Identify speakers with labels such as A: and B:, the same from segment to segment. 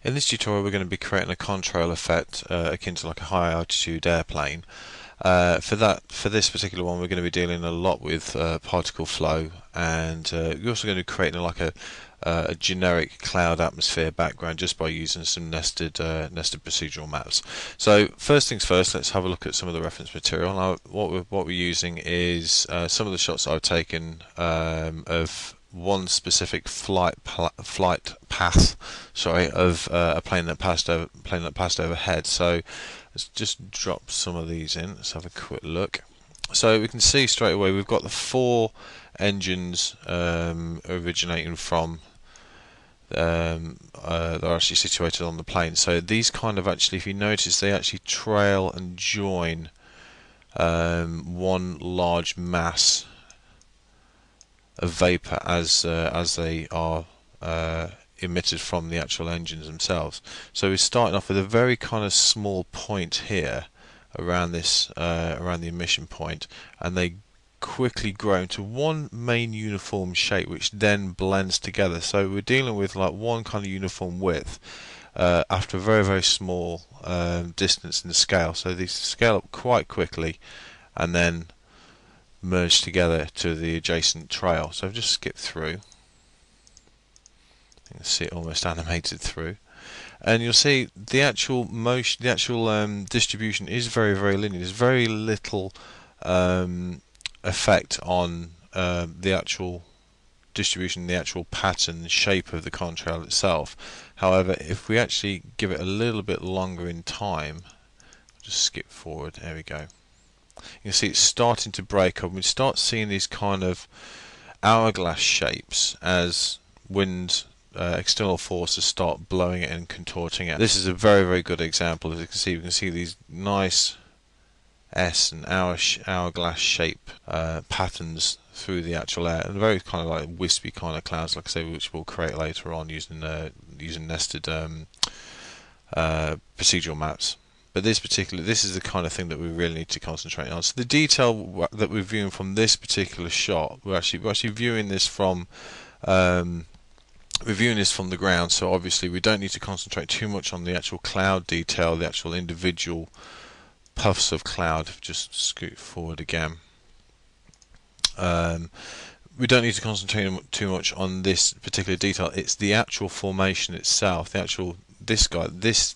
A: In this tutorial we're going to be creating a contrail effect akin to like a high altitude airplane. For this particular one we're going to be dealing a lot with particle flow, and we're also going to be creating like a generic cloud atmosphere background just by using some nested procedural maps. So first things first, let's have a look at some of the reference material. Now what we're using is some of the shots that I've taken of one specific flight path, of a plane that passed overhead. So let's just drop some of these in. Let's have a quick look. So we can see straight away we've got the four engines originating from they're actually situated on the plane. So these kind of actually, if you notice, they actually trail and join one large mass of vapor as they are emitted from the actual engines themselves. So we're starting off with a very kind of small point here around this around the emission point, and they quickly grow into one main uniform shape which then blends together. So we're dealing with like one kind of uniform width after a very small distance in the scale. So these scale up quite quickly and then merge together to the adjacent trail. So I've just skipped through. You can see it almost animated through, and you'll see the actual motion, the actual distribution is very linear. There's very little effect on the actual distribution, the actual pattern, the shape of the contrail itself. However, if we actually give it a little bit longer in time, just skip forward, there we go. You can see it's starting to break up. We start seeing these kind of hourglass shapes as wind, external forces start blowing it and contorting it. This is a very good example. As you can see, we can see these nice S and hourglass shape patterns through the actual air, and very kind of like wispy kind of clouds, like I say, which we'll create later on using nested procedural maps. But this is the kind of thing that we really need to concentrate on. So the detail that we're viewing from this particular shot, we're actually viewing this from the ground. So obviously we don't need to concentrate too much on the actual cloud detail, the actual individual puffs of cloud. Just scoot forward again. We don't need to concentrate too much on this particular detail. It's the actual formation itself, the actual this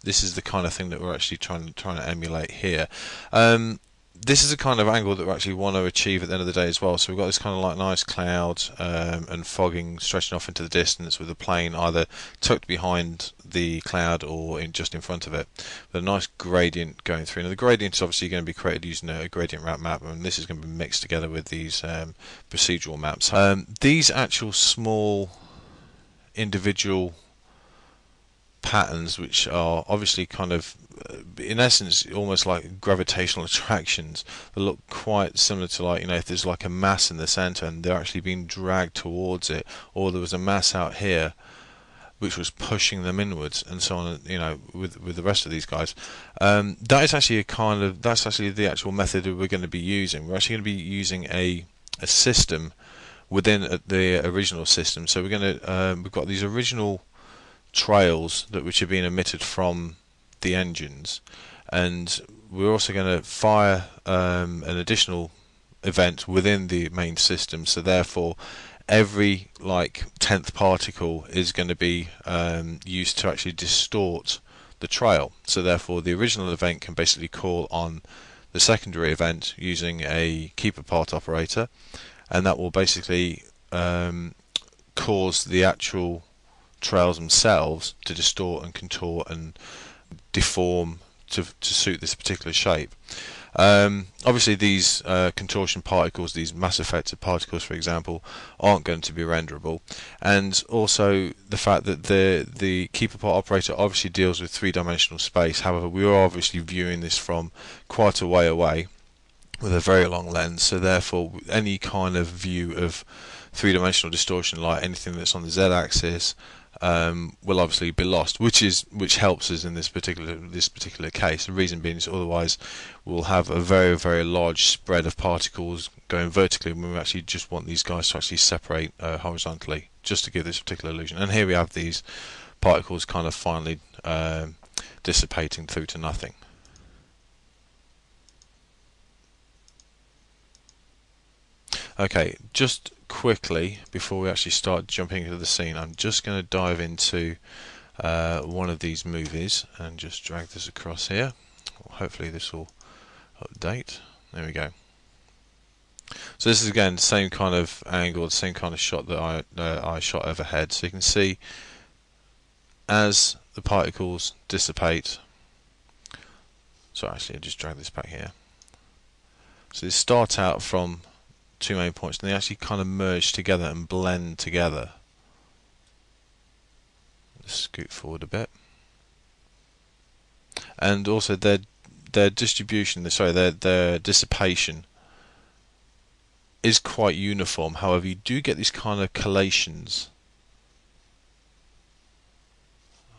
A: is the kind of thing that we're actually trying to emulate here. This is the kind of angle that we actually want to achieve at the end of the day as well. So we've got this kind of like nice cloud and fogging stretching off into the distance, with the plane either tucked behind the cloud or just in front of it, with a nice gradient going through. Now the gradient is obviously going to be created using a gradient map, and this is going to be mixed together with these procedural maps. These actual small individual patterns, which are obviously kind of in essence almost like gravitational attractions, that look quite similar to, like, you know, if there's like a mass in the center and they're actually being dragged towards it, or there was a mass out here which was pushing them inwards, and so on, you know, with the rest of these guys. That is actually that's actually the actual method that we're going to be using. We're actually going to be using a system within the original system. So we're going to we've got these original trails which are being emitted from the engines, and we're also going to fire an additional event within the main system. So therefore every like 10th particle is going to be used to actually distort the trail. So therefore the original event can basically call on the secondary event using a keeper part operator, and that will basically cause the actual trails themselves to distort and contort and deform to suit this particular shape. Obviously these contortion particles, these mass affected particles for example, aren't going to be renderable, and also the fact that the keeper part operator obviously deals with three-dimensional space. However, we are obviously viewing this from quite a way away with a very long lens, so therefore any kind of view of three-dimensional distortion, like anything that's on the z-axis, will obviously be lost, which helps us in this particular case. The reason being is otherwise we'll have a very large spread of particles going vertically when we actually just want these guys to actually separate horizontally, just to give this particular illusion. And here we have these particles kind of finally dissipating through to nothing. Okay, just quickly before we actually start jumping into the scene, I'm just going to dive into one of these movies and just drag this across here. Hopefully this will update. There we go. So this is again the same kind of angle, the same kind of shot that I shot overhead. So you can see as the particles dissipate. So actually, I'll just drag this back here. So they start out from two main points, and they actually kind of merge together and blend together. Just scoot forward a bit, and also their distribution, their dissipation is quite uniform. However, you do get these kind of collations.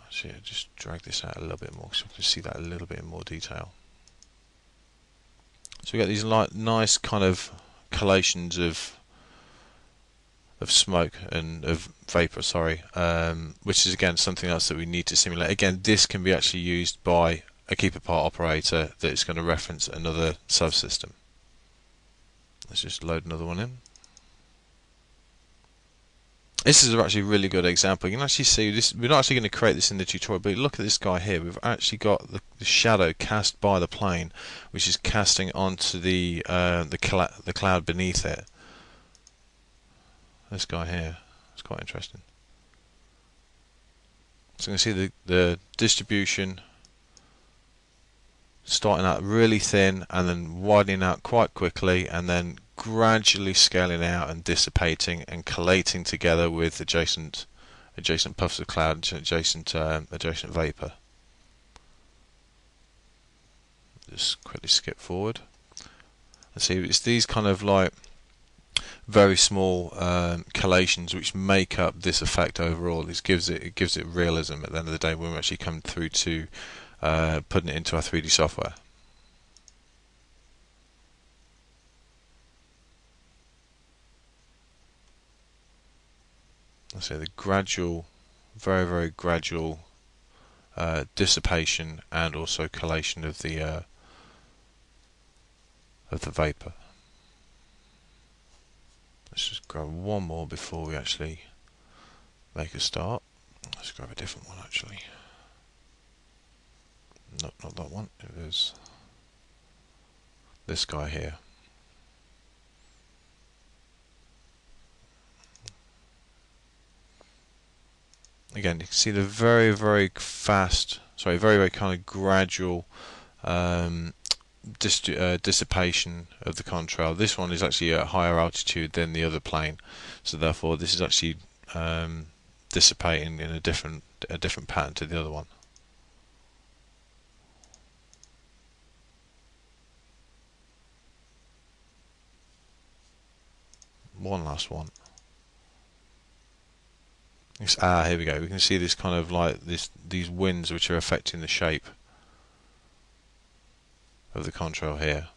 A: Actually, I'll just drag this out a little bit more so we can see that a little bit in more detail. So we get these nice kind of collations of smoke and of vapor, which is again something else that we need to simulate. Again, this can be actually used by a keeper part operator that is going to reference another subsystem. Let's just load another one in. This is actually a really good example. You can actually see this. We're not actually going to create this in the tutorial, but look at this guy here. We've actually got the shadow cast by the plane, which is casting onto the cloud beneath it. This guy here. It's quite interesting. So you can see the distribution starting out really thin and then widening out quite quickly, and then gradually scaling out and dissipating and collating together with adjacent puffs of cloud, adjacent vapor. Just quickly skip forward and see it's these kind of like very small collations which make up this effect overall. It gives it realism at the end of the day when we actually come through to putting it into our 3D software. So the gradual, very gradual dissipation and also collation of the vapor. Let's just grab one more before we actually make a start. Let's grab a different one actually. No, not that one. It is this guy here. Again, you can see the very fast, very kind of gradual dissipation of the contrail. This one is actually at higher altitude than the other plane, so therefore this is actually dissipating in a different pattern to the other one. One last one. Here we go. We can see this kind of like these winds which are affecting the shape of the contrail here.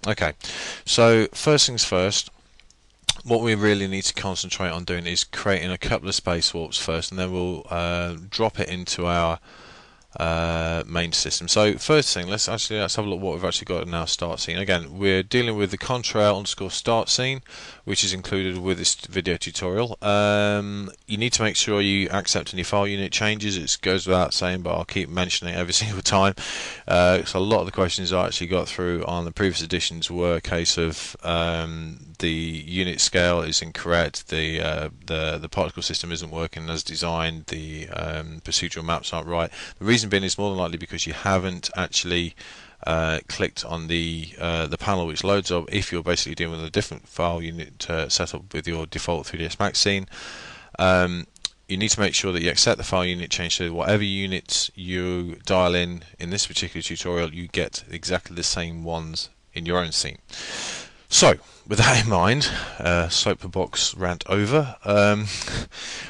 A: Okay, so first things first, what we really need to concentrate on doing is creating a couple of space warps first, and then we'll drop it into our main system. So first thing, let's have a look what we've actually got in our start scene. Again, we're dealing with the Contrail_start scene, which is included with this video tutorial. You need to make sure you accept any file unit changes. It goes without saying, but I'll keep mentioning it every single time. So a lot of the questions I actually got through on the previous editions were a case of the unit scale is incorrect, the particle system isn't working as designed, the procedural maps aren't right. The reason being is more than likely because you haven't actually clicked on the panel which loads up if you're basically dealing with a different file unit setup with your default 3ds Max scene. You need to make sure that you accept the file unit change, so whatever units you dial in this particular tutorial, you get exactly the same ones in your own scene. So, with that in mind, soapbox rant over.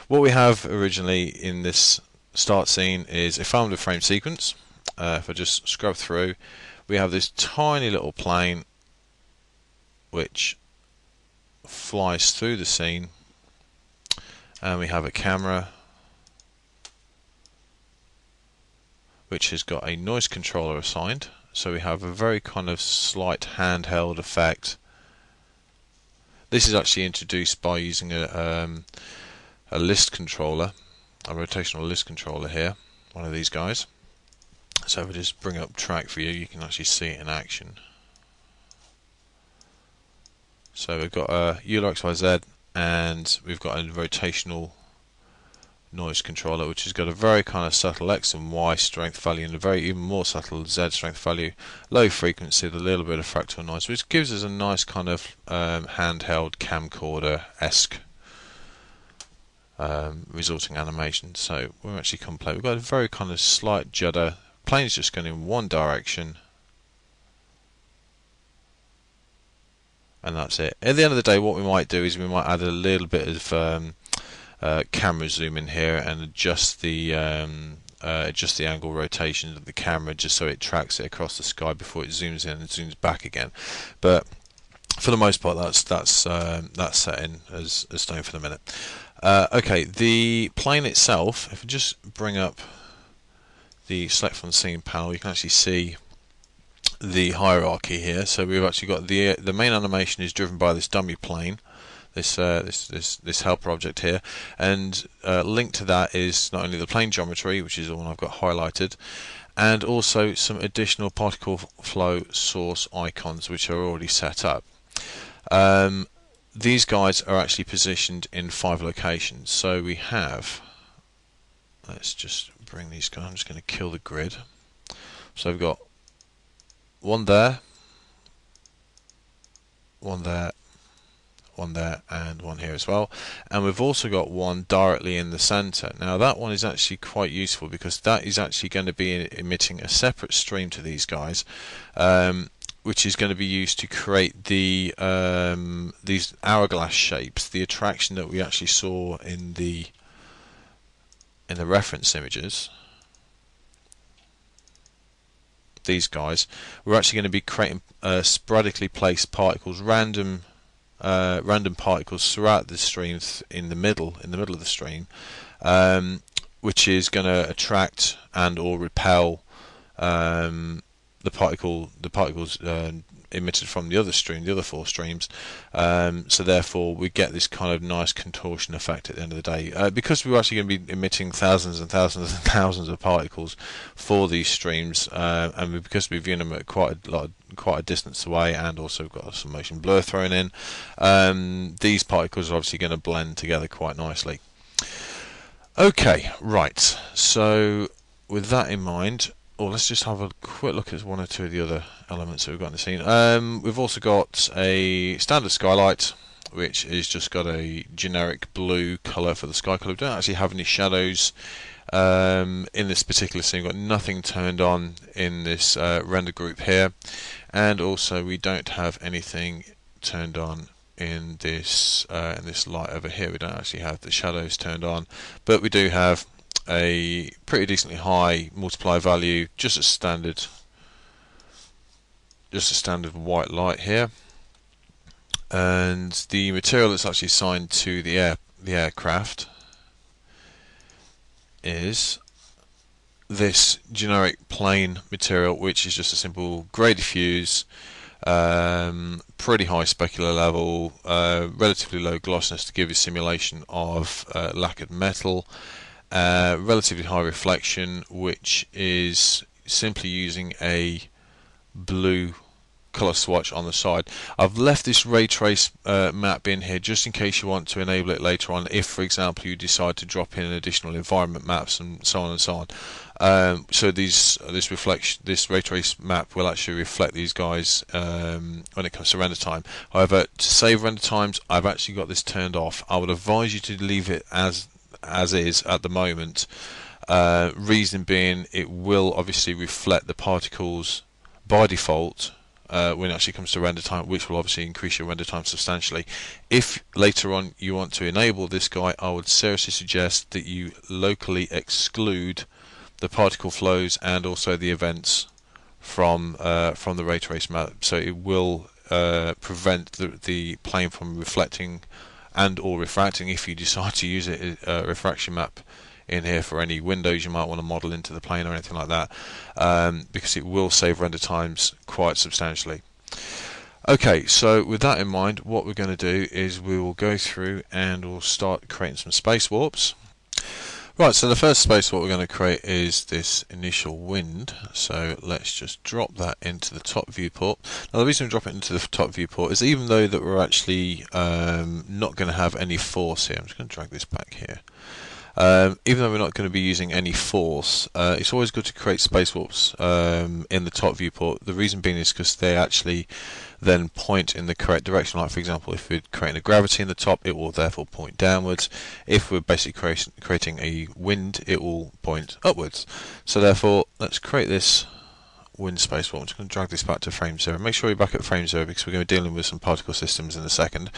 A: What we have originally in this start scene is a 500 frame sequence. If I just scrub through, we have this tiny little plane which flies through the scene, and we have a camera which has got a noise controller assigned, so we have a very kind of slight handheld effect. This is actually introduced by using a list controller, a rotational list controller here, one of these guys. So if I just bring up track for you, you can actually see it in action. So we've got a ULXYZ, and we've got a rotational noise controller which has got a very kind of subtle X and Y strength value and a very even more subtle Z strength value, low frequency with a little bit of fractal noise, which gives us a nice kind of handheld camcorder-esque resulting animation. So we're actually come play. We've got a very kind of slight judder. Plane's just going in one direction, and that's it. At the end of the day, what we might do is we might add a little bit of camera zoom in here and adjust the angle rotation of the camera just so it tracks it across the sky before it zooms in and zooms back again. But for the most part, that's set in as stone for the minute. Okay, the plane itself, if I just bring up the select from scene panel, you can actually see the hierarchy here. So we've actually got the main animation is driven by this dummy plane, this helper object here, and linked to that is not only the plane geometry, which is the one I've got highlighted, and also some additional particle flow source icons which are already set up. These guys are actually positioned in 5 locations. So we have, let's just bring these guys, I'm just going to kill the grid. So we've got one there, one there, one there, and one here as well, and we've also got one directly in the center. Now that one is actually quite useful because that is actually going to be emitting a separate stream to these guys, which is going to be used to create the these hourglass shapes, the attraction that we actually saw in the reference images. These guys, we're actually going to be creating sporadically placed particles, random particles throughout the stream in the middle of the stream, which is going to attract and or repel the particles emitted from the other stream, the other 4 streams. So therefore we get this kind of nice contortion effect at the end of the day, because we're actually going to be emitting thousands and thousands and thousands of particles for these streams, and because we're viewing them at quite a distance away, and also got some motion blur thrown in, these particles are obviously going to blend together quite nicely. Okay, right, so with that in mind, let's just have a quick look at one or two of the other elements that we've got in the scene. We've also got a standard skylight, which is just got a generic blue colour for the sky colour. We don't actually have any shadows in this particular scene. We've got nothing turned on in this render group here, and also we don't have anything turned on in this light over here. We don't actually have the shadows turned on, but we do have a pretty decently high multiply value, just a standard white light here, and the material that's actually assigned to the aircraft is this generic plain material, which is just a simple grey diffuse, pretty high specular level, relatively low glossiness to give you a simulation of lacquered metal, relatively high reflection, which is simply using a blue color swatch on the side. I've left this ray trace map in here just in case you want to enable it later on, if for example you decide to drop in additional environment maps and so on and so on. So this ray trace map will actually reflect these guys when it comes to render time. However, to save render times, I've actually got this turned off. I would advise you to leave it as is at the moment. Reason being, it will obviously reflect the particles by default when it actually comes to render time, which will obviously increase your render time substantially. If later on you want to enable this guy, I would seriously suggest that you locally exclude the particle flows and also the events from the ray trace map, so it will prevent the plane from reflecting and or refracting if you decide to use a refraction map in here for any windows you might want to model into the plane or anything like that, because it will save render times quite substantially. Okay, so with that in mind, what we're going to do is we will go through and we'll start creating some space warps. Right, so the first space warp we're going to create is this initial wind, so let's just drop that into the top viewport. Now the reason we drop it into the top viewport is even though that we're actually not going to have any force here, I'm just going to drag this back here. Even though we're not going to be using any force, it's always good to create space warps in the top viewport. The reason being is because they actually then point in the correct direction. Like for example, if we're creating a gravity in the top, it will therefore point downwards. If we're basically creating a wind, it will point upwards. So therefore, let's create this wind space warp. I'm just going to drag this back to frame 0. Make sure you're back at frame 0 because we're going to be dealing with some particle systems in a second.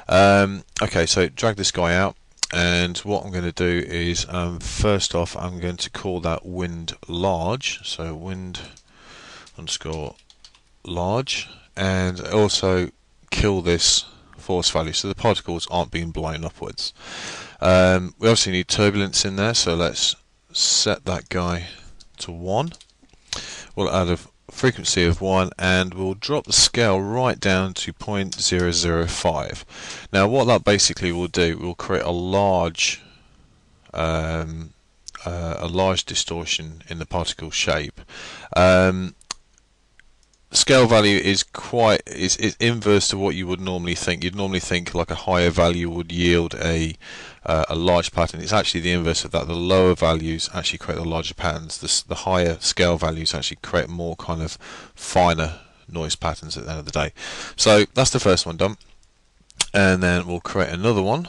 A: Okay, so drag this guy out. And what I'm going to do is first off I'm going to call that wind large, so wind underscore large, and also kill this force value so the particles aren't being blown upwards. We obviously need turbulence in there, so let's set that guy to 1. We'll add a frequency of 1 and we'll drop the scale right down to 0.005. Now what that basically will do, we'll create a large distortion in the particle shape. Scale value is inverse to what you would normally think. You'd normally think like a higher value would yield a large pattern. It's actually the inverse of that. The lower values actually create the larger patterns. The higher scale values actually create more kind of finer noise patterns at the end of the day. So that's the first one done, and then we'll create another one,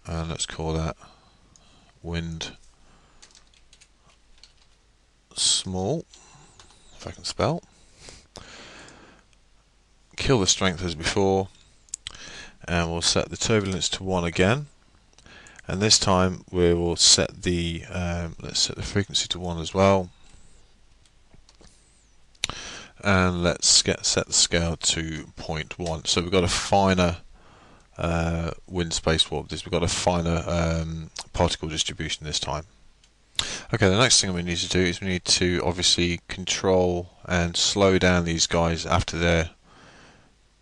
A: and let's call that wind small, if I can spell. Kill the strength as before, and we'll set the turbulence to 1 again, and this time we will set the let's set the frequency to 1 as well, and let's set the scale to 0.1. So we've got a finer wind space warp. We've got a finer particle distribution this time. Okay, the next thing we need to do is we need to obviously control and slow down these guys after they're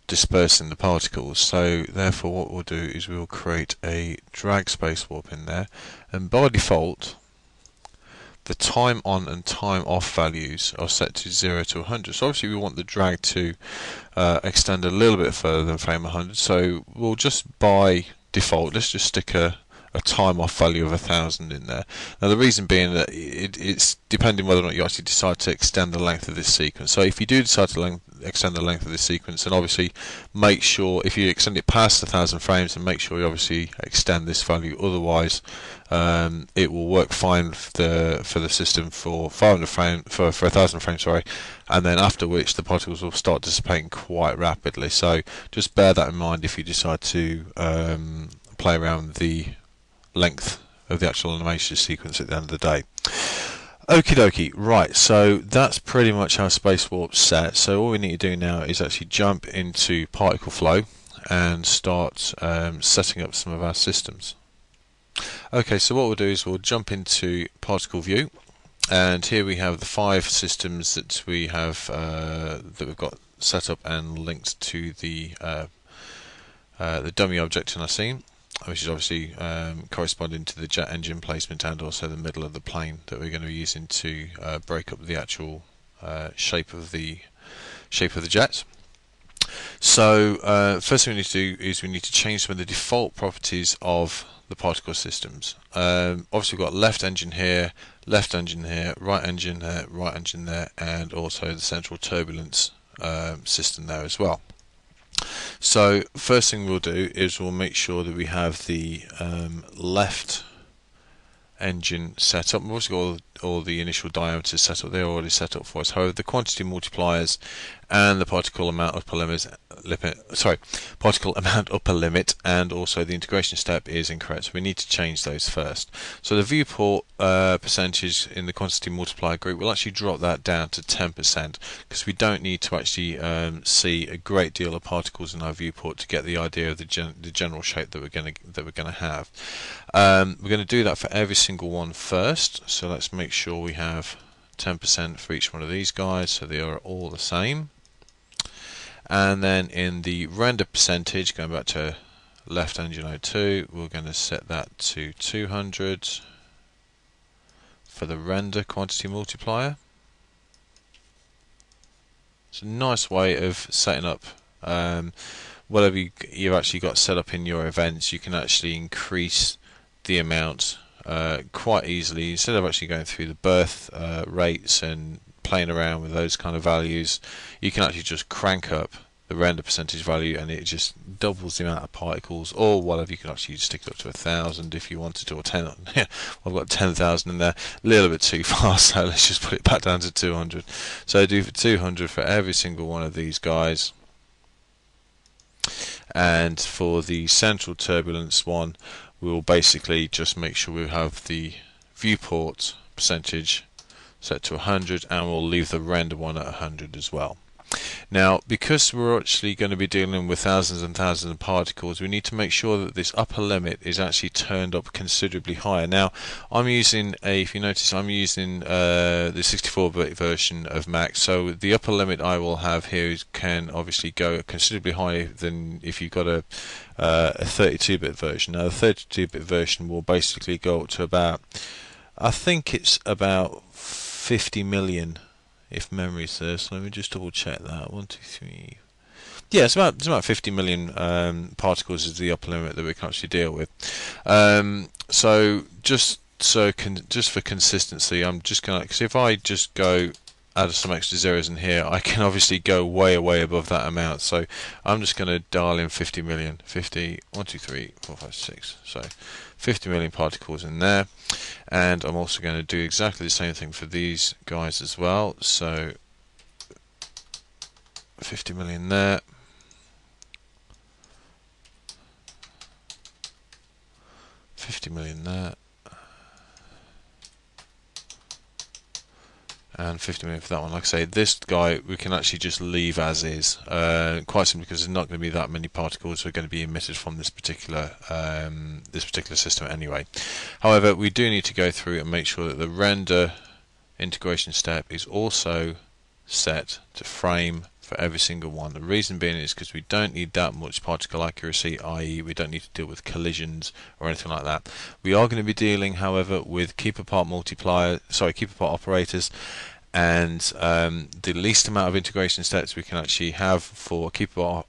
A: dispersing the particles. So therefore what we'll do is we'll create a drag space warp in there, and by default the time on and time off values are set to 0 to 100. So obviously we want the drag to extend a little bit further than frame 100, so we'll just by default let's just stick a time off value of 1000 in there. Now the reason being that it's depending whether or not you actually decide to extend the length of this sequence. So if you do decide to extend the length of this sequence, then obviously make sure if you extend it past 1000 frames, then make sure you obviously extend this value. Otherwise it will work fine for the system for 500 frames for 1000 frames, sorry, and then after which the particles will start dissipating quite rapidly. So just bear that in mind if you decide to play around with the length of the actual animation sequence at the end of the day. Okie dokie, right, so that's pretty much how space warp's set. So all we need to do now is actually jump into particle flow and start setting up some of our systems. Okay, so what we'll do is we'll jump into particle view, and here we have the 5 systems that we have that we've got set up and linked to the dummy object in our scene, which is obviously corresponding to the jet engine placement and also the middle of the plane that we're going to be using to break up the actual shape of the jet. So first thing we need to do is we need to change some of the default properties of the particle systems. Obviously we've got left engine here, right engine there, right engine there, and also the central turbulence system there as well. So first thing we'll do is we'll make sure that we have the left engine set up. We've also got all all the initial diameters set up. They're already set up for us. However, the quantity multipliers and the particle amount upper limit, particle amount upper limit, and also the integration step is incorrect. So we need to change those first. So the viewport percentage in the quantity multiplier group, we'll actually drop that down to 10% because we don't need to actually see a great deal of particles in our viewport to get the idea of the general shape that we're going to have. We're going to do that for every single one first. So let's make sure we have 10% for each one of these guys, so they are all the same. And then in the render percentage, going back to left engine 02, we're going to set that to 200 for the render quantity multiplier. It's a nice way of setting up whatever you've actually got set up in your events. You can actually increase the amount quite easily instead of actually going through the birth rates and playing around with those kind of values. You can actually just crank up the render percentage value and it just doubles the amount of particles, or whatever. You can actually stick it up to 1,000 if you wanted to, or 10. I've got 10,000 in there, a little bit too far, so let's just put it back down to 200. So do for 200 for every single one of these guys. And for the central turbulence one, we'll basically just make sure we have the viewport percentage set to 100, and we'll leave the render one at 100 as well. Now, because we're actually going to be dealing with thousands and thousands of particles, we need to make sure that this upper limit is actually turned up considerably higher. Now, I'm using if you notice, I'm using the 64-bit version of Mac, so the upper limit I will have here can obviously go considerably higher than if you've got a 32-bit version. Now, the 32-bit version will basically go up to about, I think it's about 50 million, if memory serves. So let me just double check that. 1, 2, 3. Yeah, it's about 50 million particles is the upper limit that we can actually deal with. So just for consistency, I'm just gonna, because if I just go add some extra zeros in here, I can obviously go way above that amount. So I'm just going to dial in 50 million. 50, 1, 2, 3, 4, 5, 6. So 50 million particles in there. And I'm also going to do exactly the same thing for these guys as well. So 50 million there. $50 million there. And 50 million for that one. Like I say, this guy we can actually just leave as is, quite simply because there's not going to be that many particles that are going to be emitted from this particular system anyway. However, we do need to go through and make sure that the render integration step is also set to frame for every single one. The reason being is because we don't need that much particle accuracy, i.e. we don't need to deal with collisions or anything like that. We are going to be dealing, however, with keep apart operators, and the least amount of integration steps we can actually have for keep apart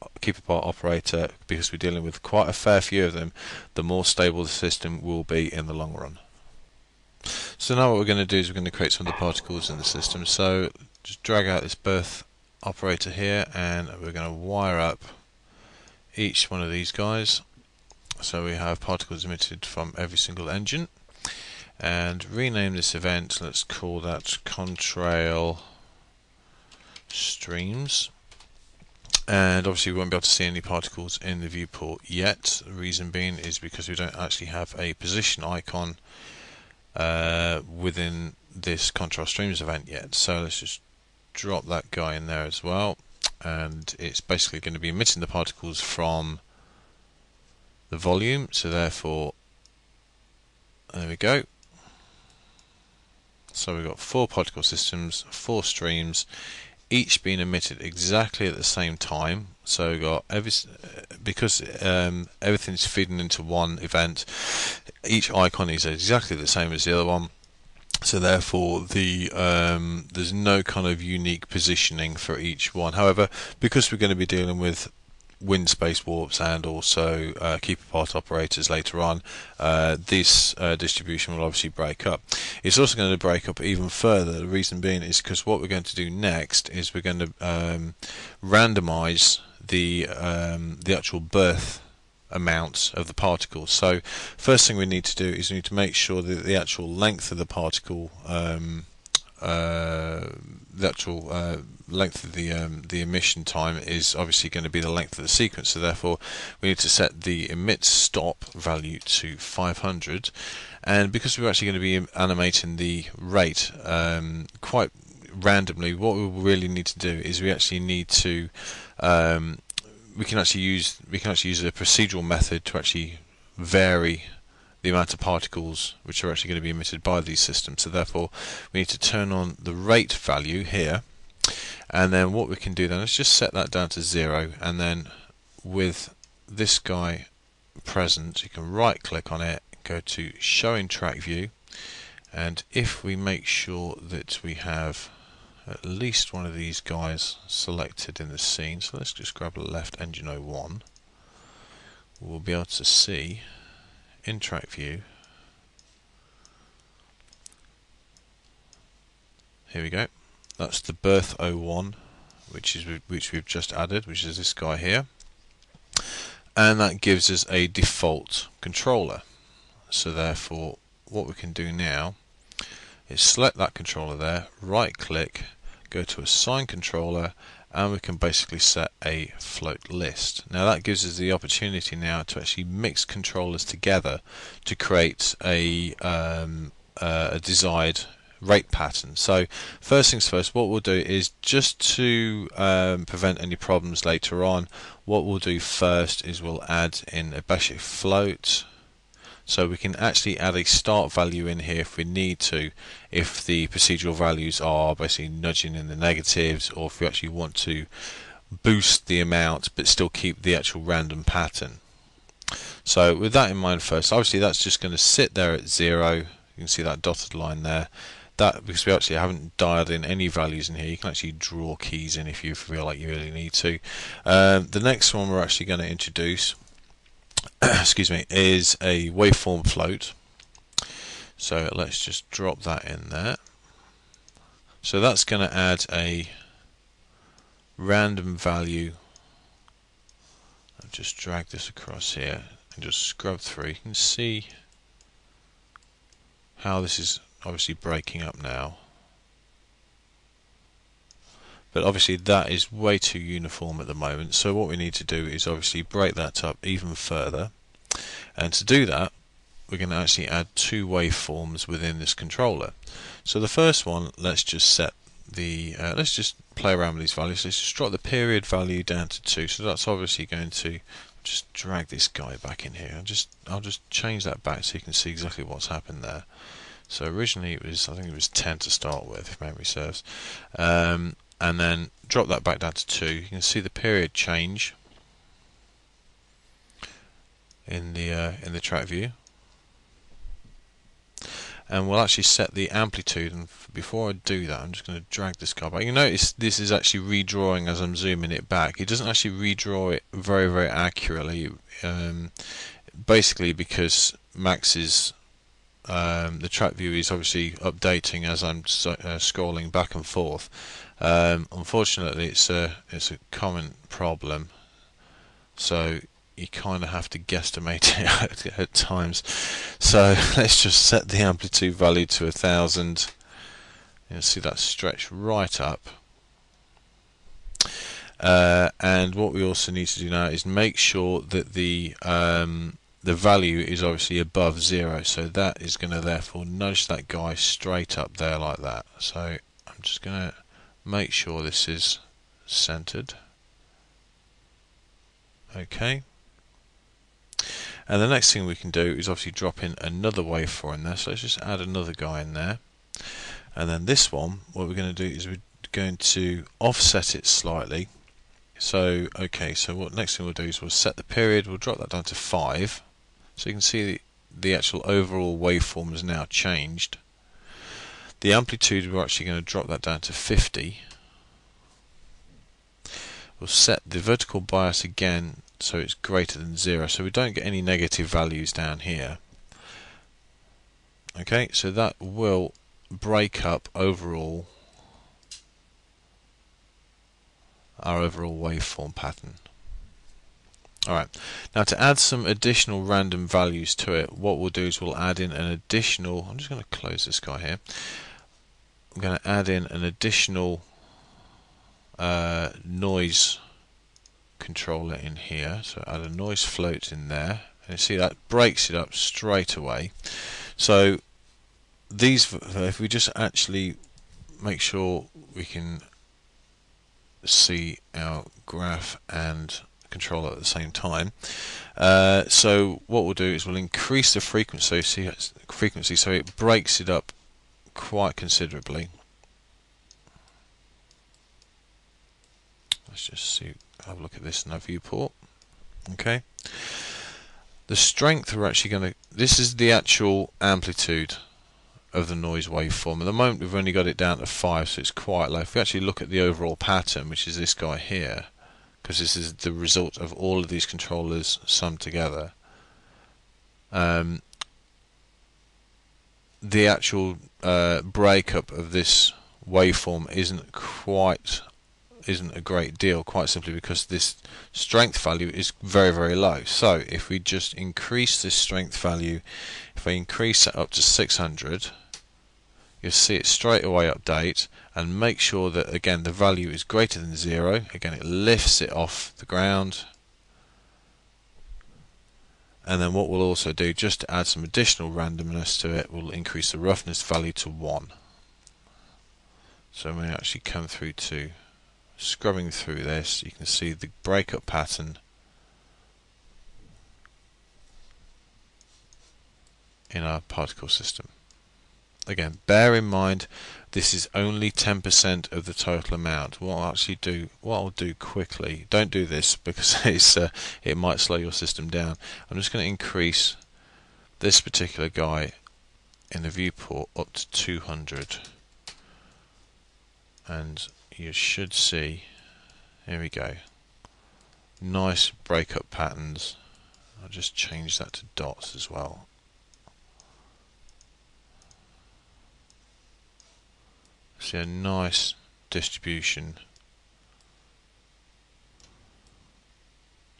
A: operator, because we're dealing with quite a fair few of them, the more stable the system will be in the long run. So now what we're going to do is we're going to create some of the particles in the system. So just drag out this birth operator here, and we're going to wire up each one of these guys. So we have particles emitted from every single engine, and rename this event. Let's call that Contrail streams. And obviously we won't be able to see any particles in the viewport yet. The reason being is because we don't actually have a position icon within this Contrail streams event yet. So let's just drop that guy in there as well, and it's basically going to be emitting the particles from the volume. So therefore, there we go. So we've got 4 particle systems, 4 streams, each being emitted exactly at the same time. So we've got because everything's feeding into one event, each icon is exactly the same as the other one. So therefore, there's no kind of unique positioning for each one. However, because we're going to be dealing with wind space warps and also keep apart operators later on, this distribution will obviously break up. It's also going to break up even further. The reason being is because what we're going to do next is we're going to randomize the actual birth amount of the particle. So first thing we need to do is we need to make sure that the actual length of the particle, length of the emission time is obviously going to be the length of the sequence. So therefore we need to set the emit stop value to 500, and because we're actually going to be animating the rate quite randomly, what we really need to do is we actually need to we can actually use a procedural method to actually vary the amount of particles which are actually going to be emitted by these systems. So therefore we need to turn on the rate value here, and then what we can do then is just set that down to 0, and then with this guy present you can right click on it, go to show in track view, and if we make sure that we have at least one of these guys selected in the scene, so let's just grab a left engine 01, we'll be able to see in track view, here we go, that's the birth 01 which we've just added, which is this guy here, and that gives us a default controller. So therefore what we can do now is select that controller there, right click, go to assign controller, and we can basically set a float list. Now that gives us the opportunity now to actually mix controllers together to create a desired rate pattern. So first things first, what we'll do is, just to prevent any problems later on, what we'll do first is we'll add in a basic float. So we can actually add a start value in here if we need to, if the procedural values are basically nudging in the negatives, or if we actually want to boost the amount but still keep the actual random pattern. So with that in mind first, obviously that's just going to sit there at 0. You can see that dotted line there. That, because we actually haven't dialed in any values in here, you can actually draw keys in if you feel like you really need to. The next one we're actually going to introduce excuse me, is a waveform float. So let's just drop that in there. So that's going to add a random value. I'll just drag this across here and just scrub through. You can see how this is obviously breaking up now, but obviously that is way too uniform at the moment. So what we need to do is obviously break that up even further, and to do that we're going to actually add two waveforms within this controller. So the first one, let's just set the let's just play around with these values. Let's just drop the period value down to 2. So that's obviously going to just drag this guy back in here. I'll just change that back so you can see exactly what's happened there. So originally it was, I think it was 10 to start with, if memory serves, and then drop that back down to 2. You can see the period change in the track view, and we'll actually set the amplitude. And before I do that, I'm just going to drag this guy back. You notice this is actually redrawing as I'm zooming it back. It doesn't actually redraw it very, very accurately, basically because Max's the track view is obviously updating as I'm scrolling back and forth. Unfortunately, it's a common problem, so you kind of have to guesstimate it at times. So let's just set the amplitude value to 1000. You'll see that stretch right up. And what we also need to do now is make sure that the value is obviously above 0, so that is going to therefore nudge that guy straight up there like that. So I'm just going to make sure this is centered. Okay. And the next thing we can do is obviously drop in another waveform in there. So let's just add another guy in there. And then this one, what we're going to do is we're going to offset it slightly. So okay, so what next thing we'll do is we'll set the period, we'll drop that down to 5. So you can see the actual overall waveform has now changed. The amplitude, we're actually going to drop that down to 50. We'll set the vertical bias again so it's greater than 0, so we don't get any negative values down here. Okay, so that will break up overall our overall waveform pattern. Alright, now to add some additional random values to it, what we'll do is we'll add in an additional, I'm just going to close this guy here, I'm going to add in an additional noise controller in here, so add a noise float in there, and you see that breaks it up straight away. So these, if we just actually make sure we can see our graph and controller at the same time. So what we'll do is we'll increase the frequency so it breaks it up quite considerably. Let's just see, have a look at this in our viewport. Okay. The strength we're actually going to, this is the actual amplitude of the noise waveform. At the moment we've only got it down to 5, so it's quite low. If we actually look at the overall pattern, which is this guy here, because this is the result of all of these controllers summed together, the actual breakup of this waveform isn't a great deal, quite simply because this strength value is very, very low. So if we just increase this strength value, if I increase it up to 600, you'll see it straight away update, and make sure that again the value is greater than 0. Again, it lifts it off the ground. And then what we'll also do, just to add some additional randomness to it, we'll increase the roughness value to 1. So when we actually come through to scrubbing through this, you can see the breakup pattern in our particle system. Again, bear in mind this is only 10% of the total amount. What I'll do quickly, don't do this because it might slow your system down. I'm just going to increase this particular guy in the viewport up to 200, and you should see, here we go, nice breakup patterns. I'll just change that to dots as well. See a nice distribution,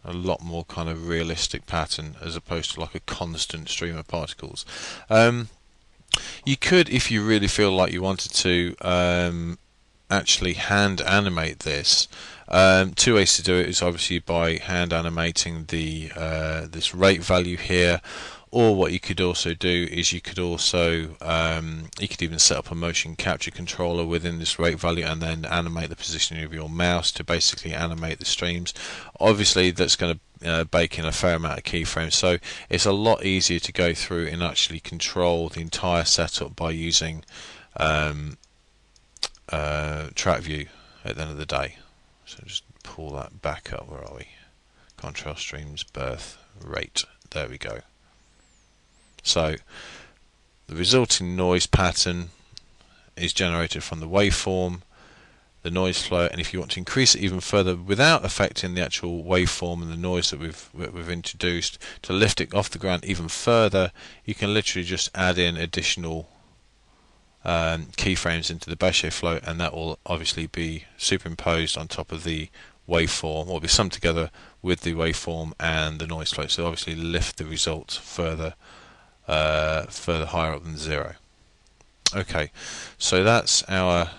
A: a lot more kind of realistic pattern as opposed to like a constant stream of particles. You could, if you really feel like you wanted to, actually hand animate this. 2 ways to do it is obviously by hand animating the this rate value here, or what you could also do is you could even set up a motion capture controller within this rate value and then animate the positioning of your mouse to basically animate the streams. Obviously that's going to bake in a fair amount of keyframes, so it's a lot easier to go through and actually control the entire setup by using track view at the end of the day. So just pull that back up. Where are we? Contrail streams, birth, rate. There we go. So the resulting noise pattern is generated from the waveform, the noise flow, and if you want to increase it even further without affecting the actual waveform and the noise that we've introduced, to lift it off the ground even further, you can literally just add in additional keyframes into the Béchet flow, and that will obviously be superimposed on top of the waveform, or be summed together with the waveform and the noise flow, so obviously lift the result further higher up than 0. Okay, so that's our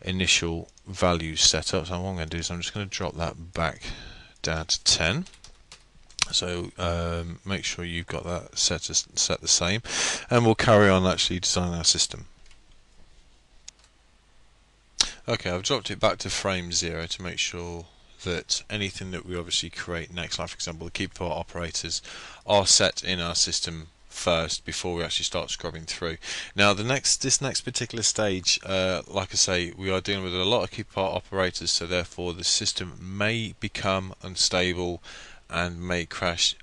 A: initial values set up. So what I'm going to do is I'm just going to drop that back down to 10. So make sure you've got that set the same, and we'll carry on actually designing our system. Okay, I've dropped it back to frame 0 to make sure that anything that we obviously create next, like for example the keyport operators, are set in our system first before we actually start scrubbing through. Now this next particular stage, like I say, we are dealing with a lot of keyport operators, so therefore the system may become unstable and may crash.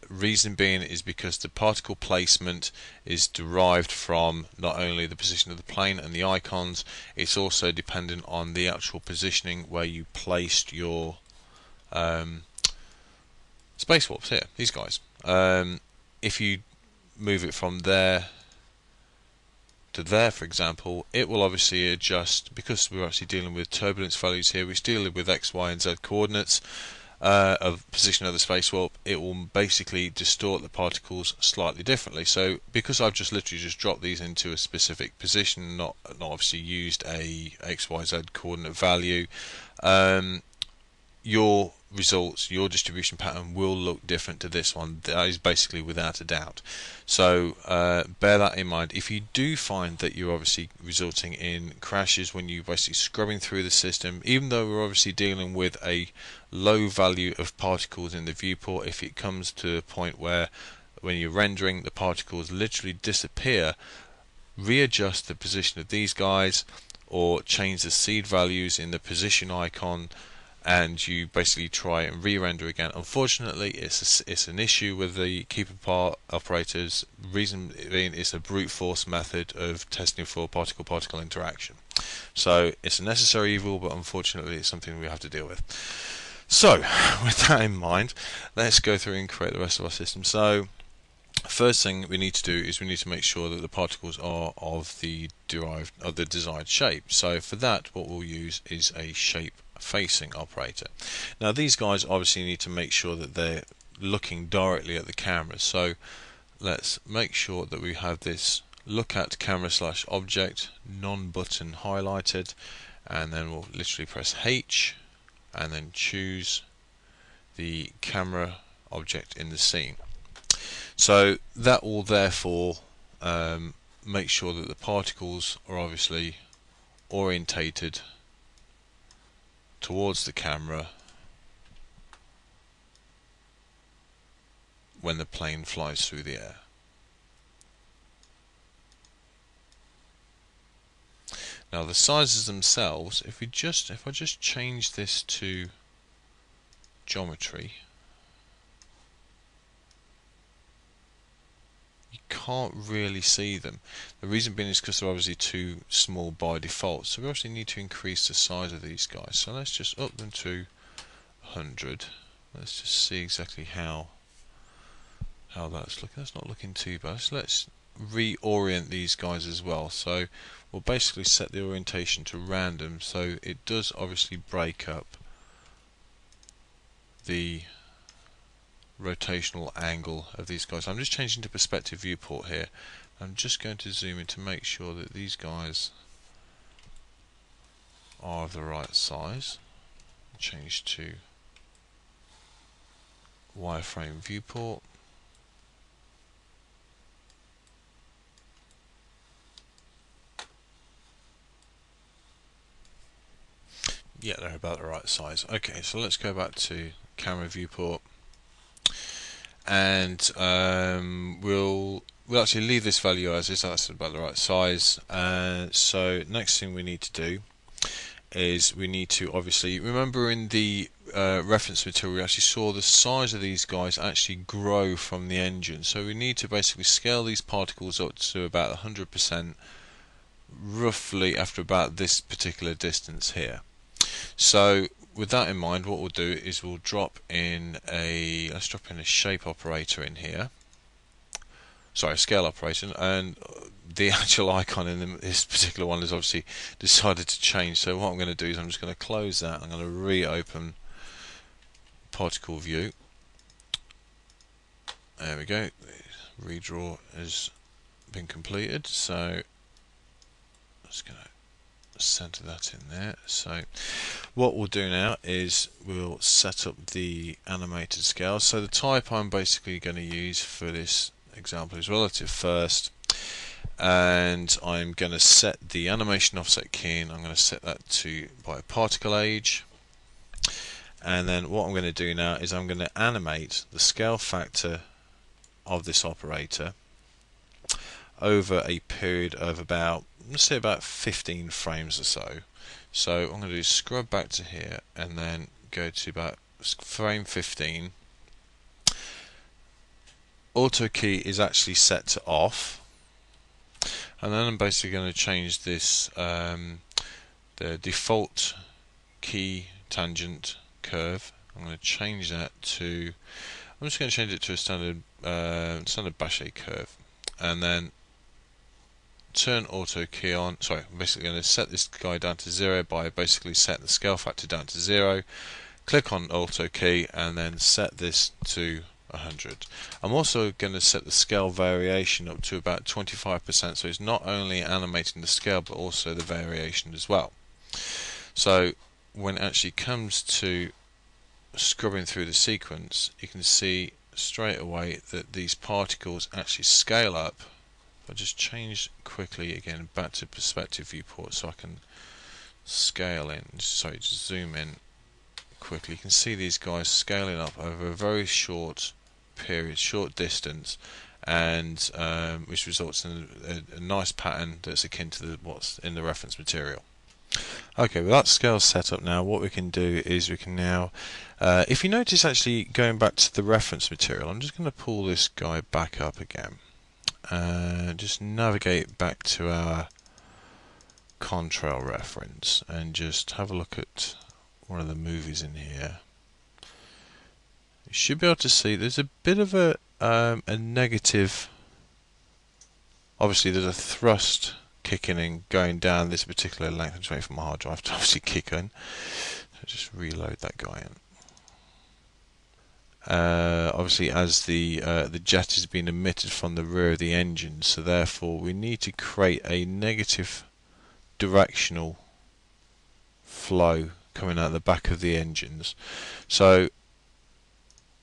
A: Reason being is because the particle placement is derived from not only the position of the plane and the icons, it's also dependent on the actual positioning where you placed your space warps here, these guys. If you move it from there to there, for example, it will obviously adjust, because we're actually dealing with turbulence values here, we're dealing with X, Y and Z coordinates of position of the space warp. It will basically distort the particles slightly differently. So because I've just literally just dropped these into a specific position, not obviously used a X, Y, Z coordinate value, your results, your distribution pattern will look different to this one. That is basically without a doubt. So bear that in mind. If you do find that you're obviously resulting in crashes when you're basically scrubbing through the system, even though we're obviously dealing with a low value of particles in the viewport, if it comes to a point where when you're rendering the particles literally disappear, readjust the position of these guys or change the seed values in the position icon, and you basically try and re-render again. Unfortunately, it's an issue with the keeper part operators. Reason being, it's a brute force method of testing for particle-particle interaction. So it's a necessary evil, but unfortunately, it's something we have to deal with. So with that in mind, let's go through and create the rest of our system. So first thing we need to do is we need to make sure that the particles are of the desired shape. So for that, what we'll use is a shape facing operator. Now these guys obviously need to make sure that they're looking directly at the camera, so let's make sure that we have this look at camera / object non-button highlighted, and then we'll literally press H and then choose the camera object in the scene. So that will therefore make sure that the particles are obviously orientated towards the camera when the plane flies through the air. Now the sizes themselves, if I just change this to geometry, you can't really see them. The reason being is because they're obviously too small by default, so we obviously need to increase the size of these guys. So let's just up them to 100. Let's just see exactly how that's looking. That's not looking too bad. So let's reorient these guys as well. So we'll basically set the orientation to random, so it does obviously break up the rotational angle of these guys. I'm just changing to perspective viewport here. I'm just going to zoom in to make sure that these guys are of the right size. Change to wireframe viewport. Yeah, they're about the right size. Okay, so let's go back to camera viewport, and we'll actually leave this value as is. That's about the right size. So next thing we need to do is we need to obviously remember in the reference material we actually saw the size of these guys actually grow from the engine. So we need to basically scale these particles up to about 100% roughly after about this particular distance here. So with that in mind, what we'll do is we'll drop in let's drop in a shape operator in here. Sorry, a scale operator, and the actual icon in this particular one has obviously decided to change. So what I'm going to do is I'm just going to close that. I'm going to reopen particle view. There we go. Redraw has been completed. So I'm just going to center that in there. So what we'll do now is we'll set up the animated scale. So the type I'm basically going to use for this example is relative first, and I'm going to set the animation offset key in. I'm going to set that to by particle age, and then what I'm going to do now is I'm going to animate the scale factor of this operator over a period of about, let's say, about 15 frames or so. So I'm going to do scrub back to here and then go to about frame 15. Auto key is actually set to off, and then I'm basically going to change this the default key tangent curve. I'm going to change that to, I'm just going to change it to a standard standard Bachet curve, and then turn auto key on. Sorry, I'm basically going to set this guy down to 0 by basically setting the scale factor down to 0. Click on auto key and then set this to 100. I'm also going to set the scale variation up to about 25%, so it's not only animating the scale but also the variation as well. So when it actually comes to scrubbing through the sequence, you can see straight away that these particles actually scale up. I'll just change quickly again back to perspective viewport so I can scale in, sorry, just zoom in quickly. You can see these guys scaling up over a very short period, short distance, and which results in a nice pattern that's akin to what's in the reference material. Okay, with that scale set up now, what we can do is we can now, if you notice actually going back to the reference material, I'm just going to pull this guy back up again and just navigate back to our Contrail reference and just have a look at one of the movies in here. You should be able to see there's a bit of a negative, obviously there's a thrust kicking in going down this particular length. I'm just waiting for my hard drive to obviously kick in. So just reload that guy in. Obviously as the jet is being emitted from the rear of the engine, so therefore we need to create a negative directional flow coming out the back of the engines. So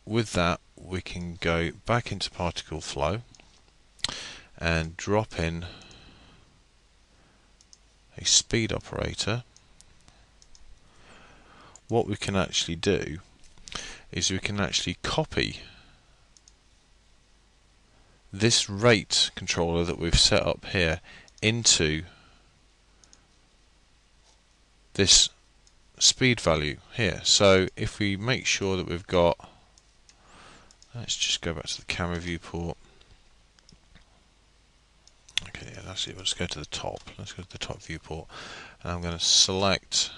A: with that we can go back into particle flow and drop in a speed operator. What we can actually do is we can actually copy this rate controller that we've set up here into this speed value here. So if we make sure that we've got, let's just go back to the camera viewport. Okay, yeah, actually let's go to the top. Let's go to the top viewport, and I'm going to select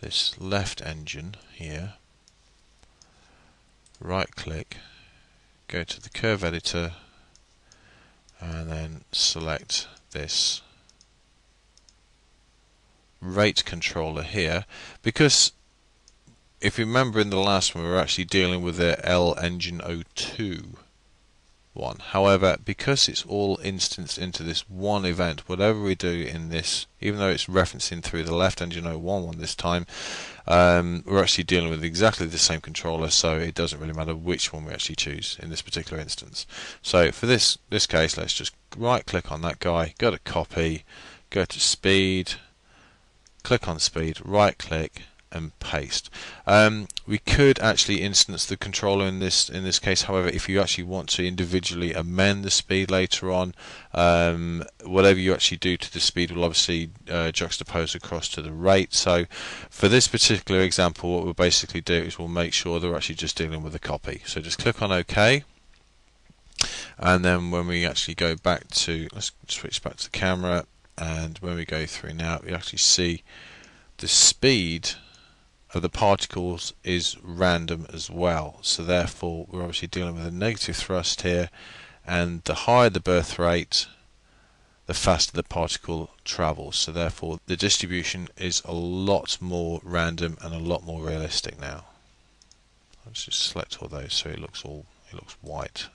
A: this left engine here, right click, go to the curve editor, and then select this rate controller here, because if you remember in the last one we were actually dealing with the L engine 02 one. However, because it's all instanced into this one event, whatever we do in this, even though it's referencing through the left engine 01 one this time, we're actually dealing with exactly the same controller, so it doesn't really matter which one we actually choose in this particular instance. So for this case, let's just right click on that guy, go to copy, go to speed, click on speed, right click and paste. We could actually instance the controller in this case. However, if you actually want to individually amend the speed later on, whatever you actually do to the speed will obviously juxtapose across to the rate. So for this particular example, what we'll basically do is we'll make sure that we're actually just dealing with a copy. So just click on OK, and then when we actually go back to, let's switch back to the camera, and when we go through now, we actually see the speed of the particles is random as well. So therefore we're obviously dealing with a negative thrust here, and the higher the birth rate, the faster the particle travels. So therefore the distribution is a lot more random and a lot more realistic now. Let's just select all those so it looks white.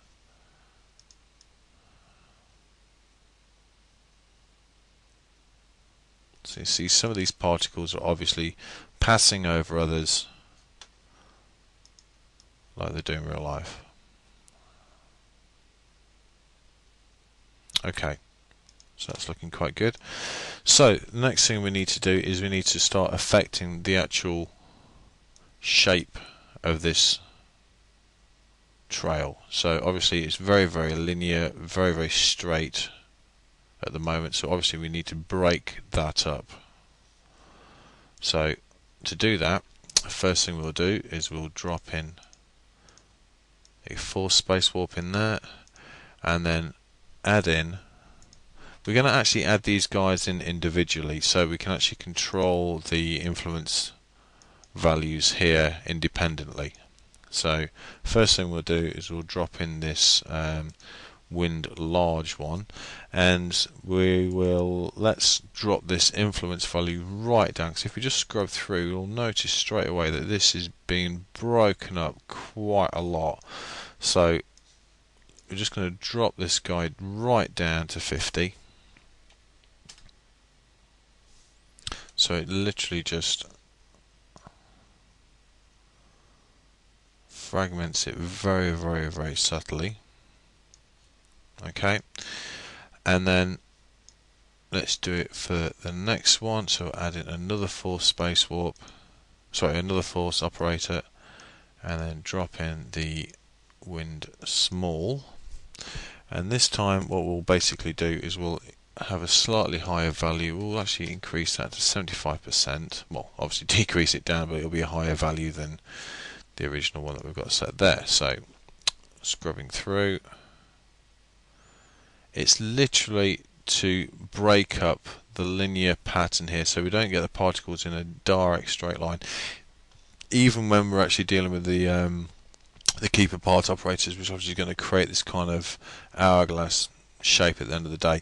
A: So you see some of these particles are obviously passing over others like they do in real life. Okay, so that's looking quite good. So the next thing we need to do is we need to start affecting the actual shape of this trail. So obviously it's very, very linear, very, very straight at the moment, so obviously we need to break that up. So to do that, first thing we'll do is we'll drop in a force space warp in there, and then add in, we're going to actually add these guys in individually so we can actually control the influence values here independently. So first thing we'll do is we'll drop in this wind large one, and let's drop this influence value right down, because if we just scrub through, you'll notice straight away that this is being broken up quite a lot. So we're just going to drop this guy right down to 50. So it literally just fragments it very, very, very subtly. Okay, and then let's do it for the next one. So add in another force space warp, sorry, another force operator, and then drop in the wind small. And this time what we'll basically do is we'll have a slightly higher value. We'll actually increase that to 75%. Well, obviously decrease it down, but it'll be a higher value than the original one that we've got set there. So scrubbing through, it's literally to break up the linear pattern here, so we don't get the particles in a direct straight line. Even when we're actually dealing with the keeper part operators, which obviously is going to create this kind of hourglass shape at the end of the day,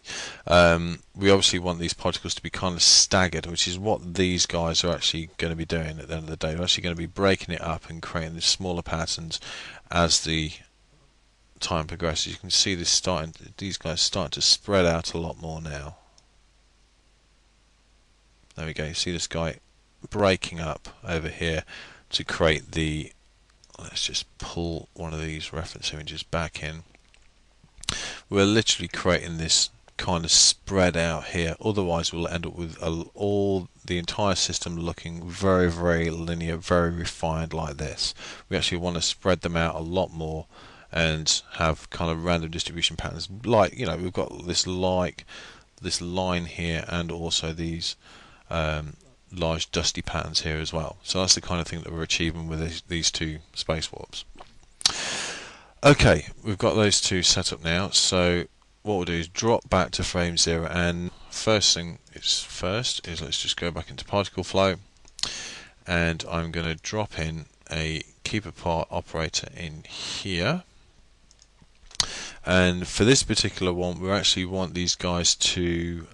A: we obviously want these particles to be kind of staggered, which is what these guys are actually going to be doing at the end of the day. They're actually going to be breaking it up and creating these smaller patterns as the time progresses. You can see this these guys starting to spread out a lot more now. There we go. You see this guy breaking up over here to create the, let's just pull one of these reference images back in. We're literally creating this kind of spread out here, otherwise we'll end up with the entire system looking very, very linear, very refined like this. We actually want to spread them out a lot more and have kind of random distribution patterns, like, you know, we've got this line here, and also these large dusty patterns here as well. So that's the kind of thing that we're achieving with these two space warps. Okay, we've got those two set up now, so what we'll do is drop back to frame 0, and first is let's just go back into particle flow, and I'm going to drop in a keeper part operator in here. And for this particular one, we actually want these guys to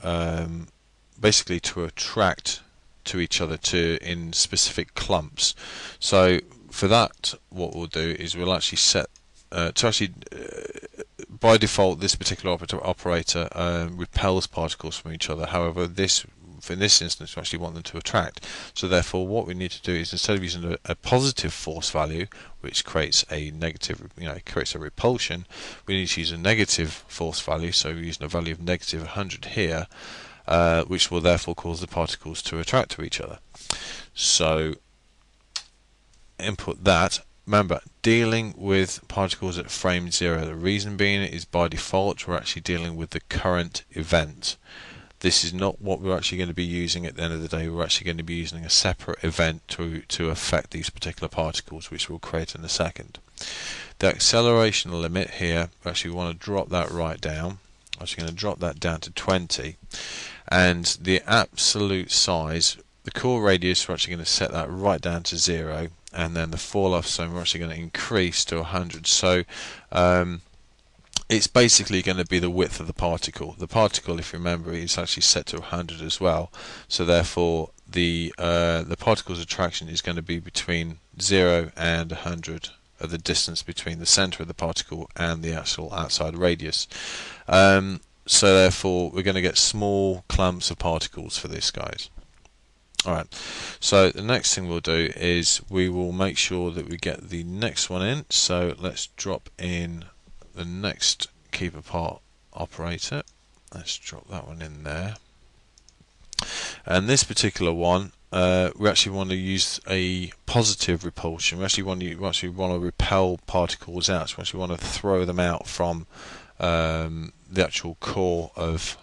A: basically to attract to each other in specific clumps. So for that, what we'll do is we'll actually set by default, this particular operator repels particles from each other. However, in this instance, we actually want them to attract. So therefore, what we need to do is, instead of using a positive force value, which creates a negative, creates a repulsion, we need to use a negative force value. So we're using a value of negative 100 here, which will therefore cause the particles to attract to each other. So input that. Remember, dealing with particles at frame 0. The reason being is by default we're actually dealing with the current event. This is not what we're actually going to be using at the end of the day. We're actually going to be using a separate event to affect these particular particles, which we'll create in a second. The acceleration limit here, we actually want to drop that right down. I'm actually going to drop that down to 20, and the absolute size, the core radius, we're actually going to set that right down to 0, and then the fall off zone we're actually going to increase to 100. So it's basically going to be the width of the particle. The particle, if you remember, is actually set to 100 as well. So therefore, the particle's attraction is going to be between 0 and 100 of the distance between the center of the particle and the actual outside radius. So therefore, we're going to get small clumps of particles for this, guys. Alright, so the next thing we'll do is we will make sure that we get the next one in. So let's drop in the next keeper part operator. Let's drop that one in there. And this particular one, we actually want to use a positive repulsion. We actually want to repel particles out. So we actually want to throw them out from the actual core of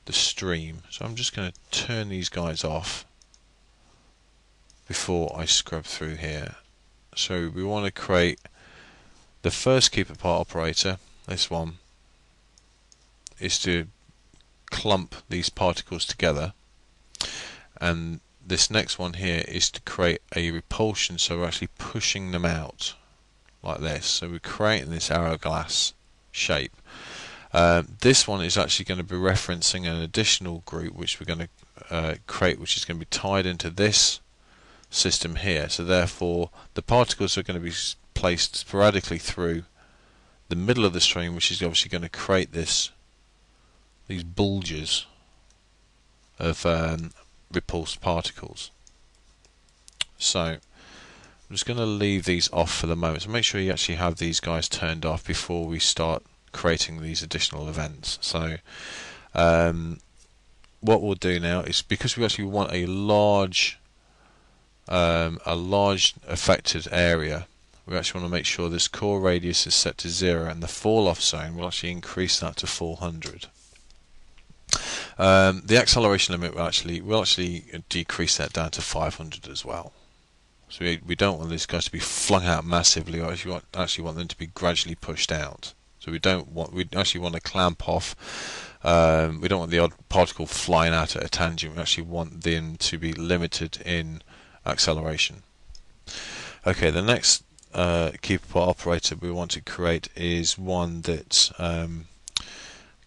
A: the stream. So I'm just going to turn these guys off before I scrub through here. So we want to create the first keeper part operator. This one is to clump these particles together, and this next one here is to create a repulsion, so we're actually pushing them out like this. So we're creating this hourglass shape. This one is actually going to be referencing an additional group which we're going to create, which is going to be tied into this system here. So therefore the particles are going to be placed sporadically through the middle of the stream, which is obviously going to create these bulges of repulsed particles. So I'm just going to leave these off for the moment. So make sure you actually have these guys turned off before we start creating these additional events. So what we'll do now is, because we actually want a large affected area, we actually want to make sure this core radius is set to 0, and the fall off zone will actually increase that to 400. The acceleration limit will actually decrease that down to 500 as well. So we don't want these guys to be flung out massively. We actually want them to be gradually pushed out. So we actually want to clamp off. We don't want the odd particle flying out at a tangent. We actually want them to be limited in acceleration. Okay, the next keeper part operator we want to create is one that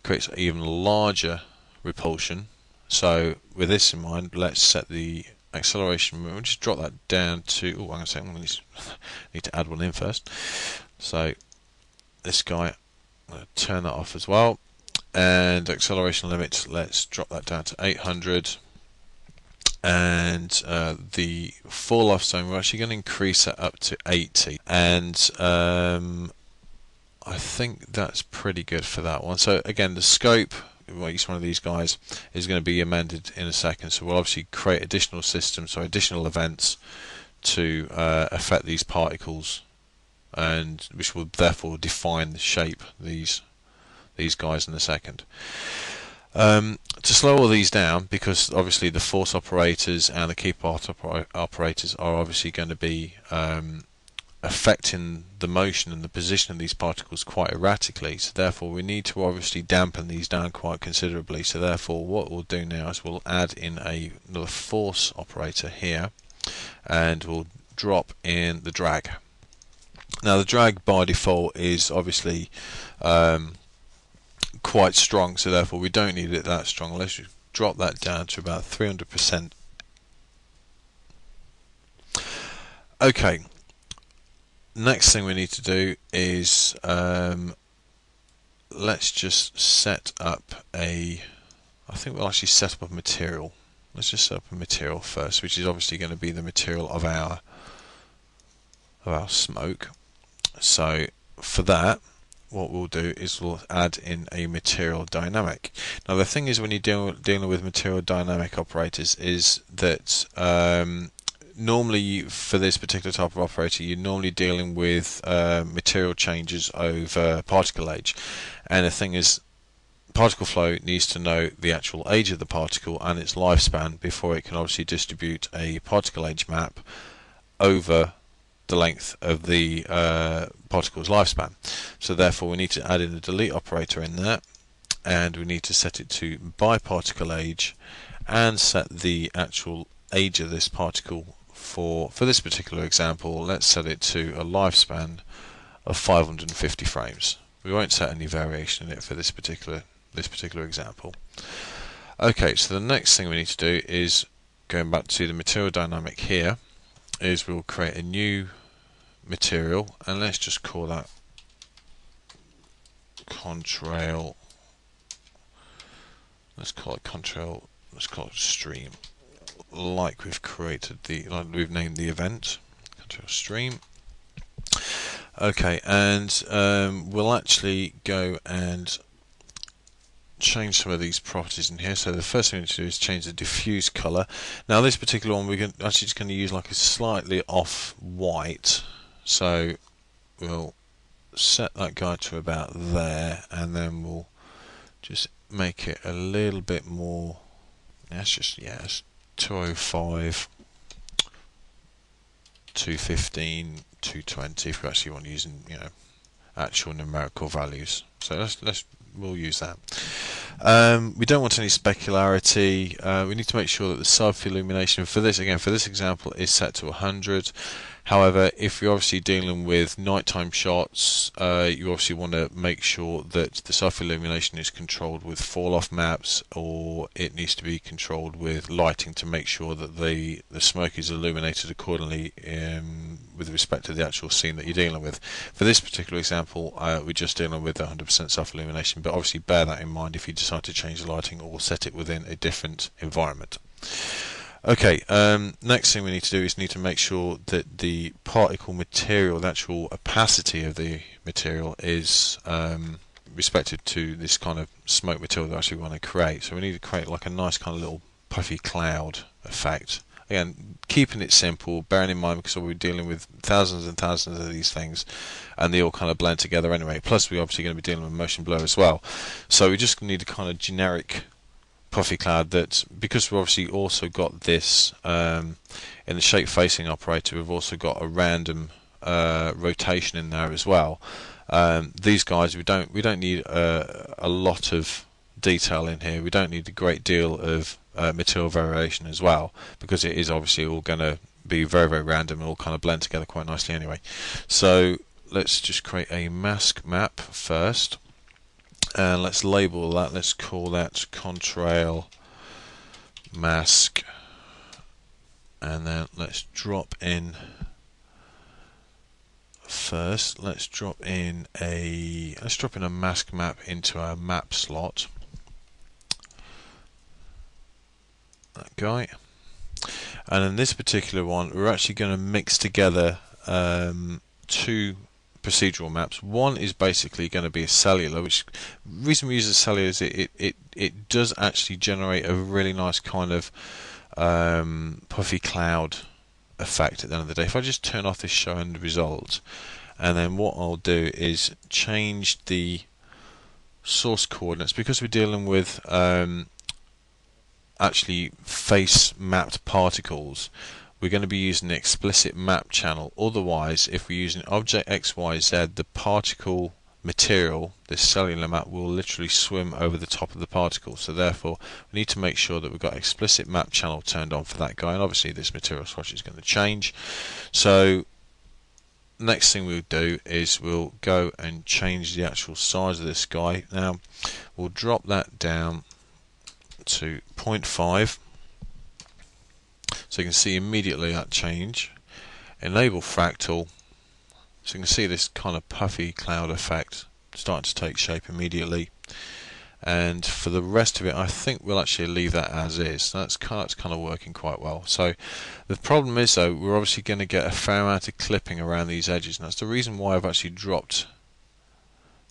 A: creates even larger repulsion. So with this in mind, let's set the acceleration. We'll just drop that down to. Oh, hang on a second. Need to add one in first. So this guy, I'm going to turn that off as well. And acceleration limit, let's drop that down to 800. And the fall off zone, we're actually going to increase that up to 80. And I think that's pretty good for that one. So again, the scope of each one of these guys is going to be amended in a second. So we'll obviously create additional systems, so additional events to affect these particles, and which will therefore define the shape of these guys in a second. To slow all these down, because obviously the force operators and the keep part operators are obviously going to be affecting the motion and the position of these particles quite erratically, so therefore we need to obviously dampen these down quite considerably. So therefore what we'll do now is we'll add in another force operator here, and we'll drop in the drag. Now the drag by default is obviously quite strong, so therefore we don't need it that strong. Let's just drop that down to about 300%. Okay, next thing we need to do is let's just set up I think we'll actually set up a material. Let's just set up a material first, which is obviously going to be the material of our smoke. So for that, what we'll do is we'll add in a material dynamic. Now the thing is, when you're dealing with material dynamic operators, is that normally for this particular type of operator you're normally dealing with material changes over particle age, and the thing is, particle flow needs to know the actual age of the particle and its lifespan before it can obviously distribute a particle age map over the length of the particle's lifespan. So therefore we need to add in a delete operator in there, and we need to set it to by particle age, and set the actual age of this particle for this particular example. Let's set it to a lifespan of 550 frames. We won't set any variation in it for this particular example. Okay, so the next thing we need to do is, going back to the material dynamic here, is we'll create a new material, and let's just call that Contrail. Let's call it Contrail. Let's call it stream, like we've named the event, Contrail stream. Okay, and we'll actually go and change some of these properties in here. So the first thing we need to do is change the diffuse color. Now this particular one we're actually just going to use like a slightly off white, so we'll set that guy to about there, and then we'll just make it a little bit more. It's 205, 215, 220 if we actually want using actual numerical values. So we'll use that. We don't want any specularity. We need to make sure that the self illumination for this example is set to 100. However, if you're obviously dealing with nighttime shots, you obviously want to make sure that the self-illumination is controlled with fall-off maps, or it needs to be controlled with lighting to make sure that the smoke is illuminated accordingly with respect to the actual scene that you're dealing with. For this particular example, we're just dealing with 100% self-illumination, but obviously bear that in mind if you decide to change the lighting or set it within a different environment. Okay, next thing we need to do is need to make sure that the particle material, the actual opacity of the material, is respected to this kind of smoke material that actually we want to create. So we need to create like a nice kind of little puffy cloud effect. Again, keeping it simple, bearing in mind because we're dealing with thousands and thousands of these things, and they all kind of blend together anyway. Plus, we're obviously going to be dealing with motion blur as well. So we just need a kind of generic puffy cloud that, because we've obviously also got this in the shape facing operator, we've also got a random rotation in there as well. These guys, we don't need a lot of detail in here. We don't need a great deal of material variation as well, because it is obviously all going to be very, very random and all kind of blend together quite nicely anyway. So let's just create a mask map first, and let's label that. Let's call that Contrail mask, and then let's drop in first. Let's drop in a mask map into our map slot. That guy. And in this particular one, we're actually going to mix together two procedural maps. One is basically going to be a cellular, which the reason we use the cellular is it does actually generate a really nice kind of puffy cloud effect at the end of the day. If I just turn off this show end result, and then what I'll do is change the source coordinates, because we're dealing with actually face mapped particles, we're going to be using the explicit map channel. Otherwise, if we're using object XYZ, the particle material, this cellular map, will literally swim over the top of the particle. So therefore, we need to make sure that we've got explicit map channel turned on for that guy, and obviously this material swatch is going to change. So next thing we'll do is we'll go and change the actual size of this guy. Now we'll drop that down to 0.5, so you can see immediately that change. Enable fractal, so you can see this kind of puffy cloud effect starting to take shape immediately. And for the rest of it, I think we'll actually leave that as is. That's kind of working quite well. So the problem is though, we're obviously going to get a fair amount of clipping around these edges, and that's the reason why I've actually dropped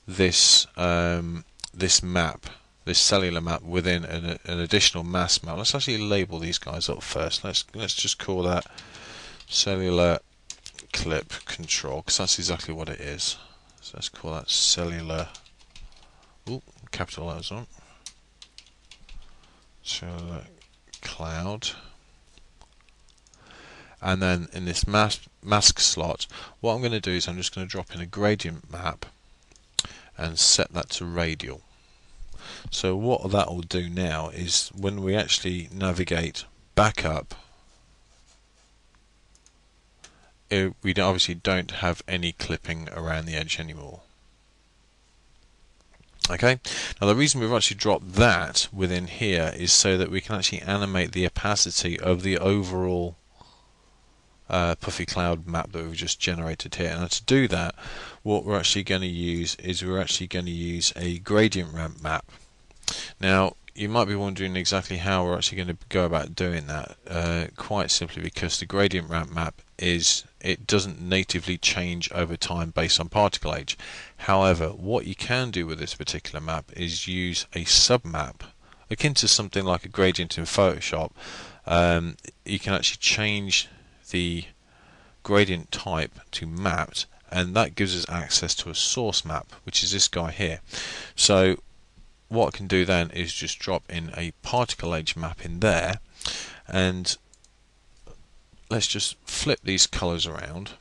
A: this this map, this cellular map, within an additional mask map. Let's actually label these guys up first. Let's just call that cellular clip control, because that's exactly what it is. So let's call that cellular. Ooh, capital letters on. Cellular cloud. And then in this mask slot, what I'm going to do is I'm just going to drop in a gradient map and set that to radial. So what that will do now is when we actually navigate back up, we obviously don't have any clipping around the edge anymore. Okay, now the reason we've actually dropped that within here is so that we can actually animate the opacity of the overall puffy cloud map that we've just generated here. And to do that, what we're actually going to use is a gradient ramp map. Now you might be wondering exactly how we're actually going to go about doing that. Quite simply because the gradient ramp map it doesn't natively change over time based on particle age. However, what you can do with this particular map is use a submap akin to something like a gradient in Photoshop. You can actually change the gradient type to mapped, and that gives us access to a source map, which is this guy here. So what I can do then is just drop in a particle age map in there, and let's just flip these colors around,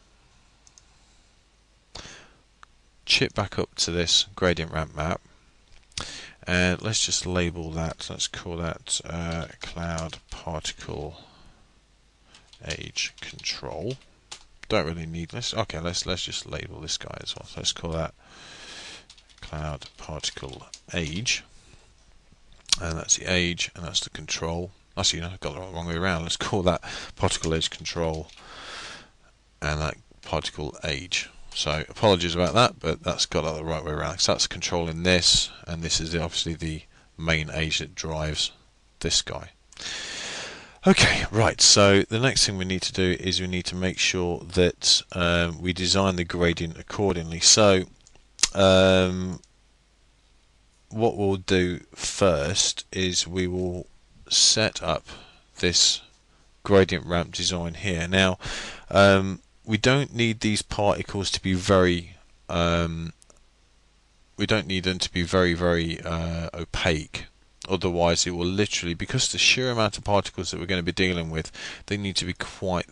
A: chip back up to this gradient ramp map, and let's just label that. Let's call that cloud particle age control. don't really need. Let's just label this guy as well. So let's call that cloud particle age, and that's the age, and that's the control. Actually, no, I've got the wrong way around. Let's call that particle age control, and that particle age. So apologies about that, but that's got it the right way around. So that's controlling this, and this is obviously the main age that drives this guy. Okay, right, so the next thing we need to do is we need to make sure that we design the gradient accordingly. So what we'll do first is we will set up this gradient ramp design here. Now we don't need these particles to be very very opaque. Otherwise it will literally, because the sheer amount of particles that we're going to be dealing with, they need to be quite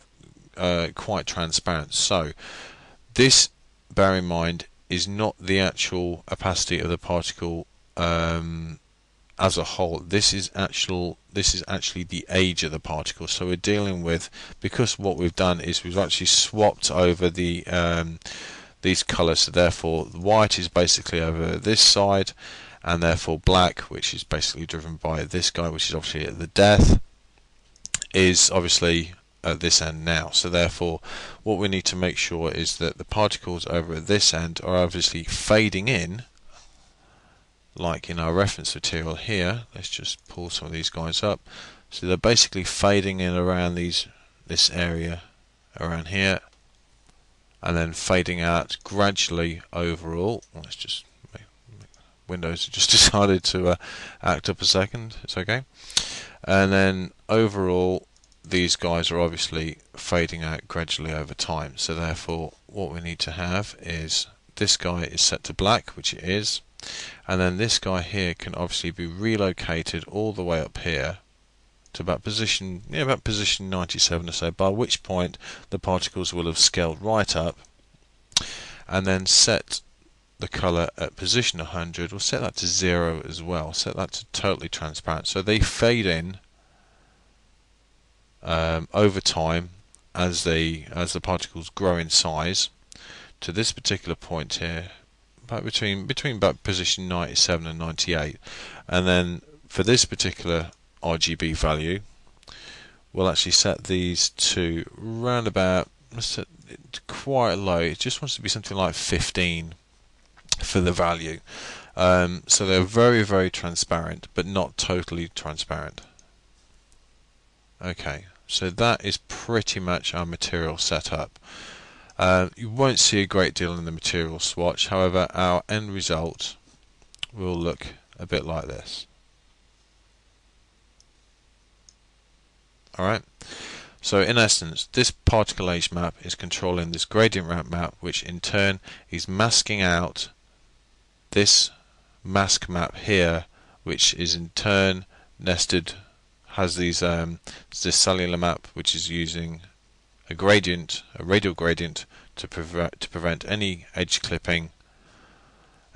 A: transparent. So this, bear in mind, is not the actual opacity of the particle as a whole. This is actually the age of the particle. So we're dealing with, because what we've done is we've actually swapped over the these colours, so therefore the white is basically over this side, and therefore black, which is basically driven by this guy, which is obviously at the death, is obviously at this end now. So therefore what we need to make sure is that the particles over at this end are obviously fading in, like in our reference material here. Let's just pull some of these guys up. So they're basically fading in around this area around here, and then fading out gradually overall. Let's just Windows just decided to act up a second. It's okay. And then overall these guys are obviously fading out gradually over time. So therefore what we need to have is this guy is set to black, which it is, and then this guy here can obviously be relocated all the way up here to about position 97 or so, by which point the particles will have scaled right up, and then set the colour at position 100. We'll set that to 0 as well, set that to totally transparent, so they fade in over time as the particles grow in size to this particular point here, about between about position 97 and 98. And then for this particular RGB value, we'll actually set these to round about, let's set it quite low. It just wants to be something like 15 for the value. So they're very, very transparent, but not totally transparent. Okay, so that is pretty much our material setup. You won't see a great deal in the material swatch, however our end result will look a bit like this. Alright, so in essence this particle age map is controlling this gradient ramp map, which in turn is masking out this mask map here, which is in turn nested, has these this cellular map, which is using a gradient, a radial gradient, to prevent any edge clipping,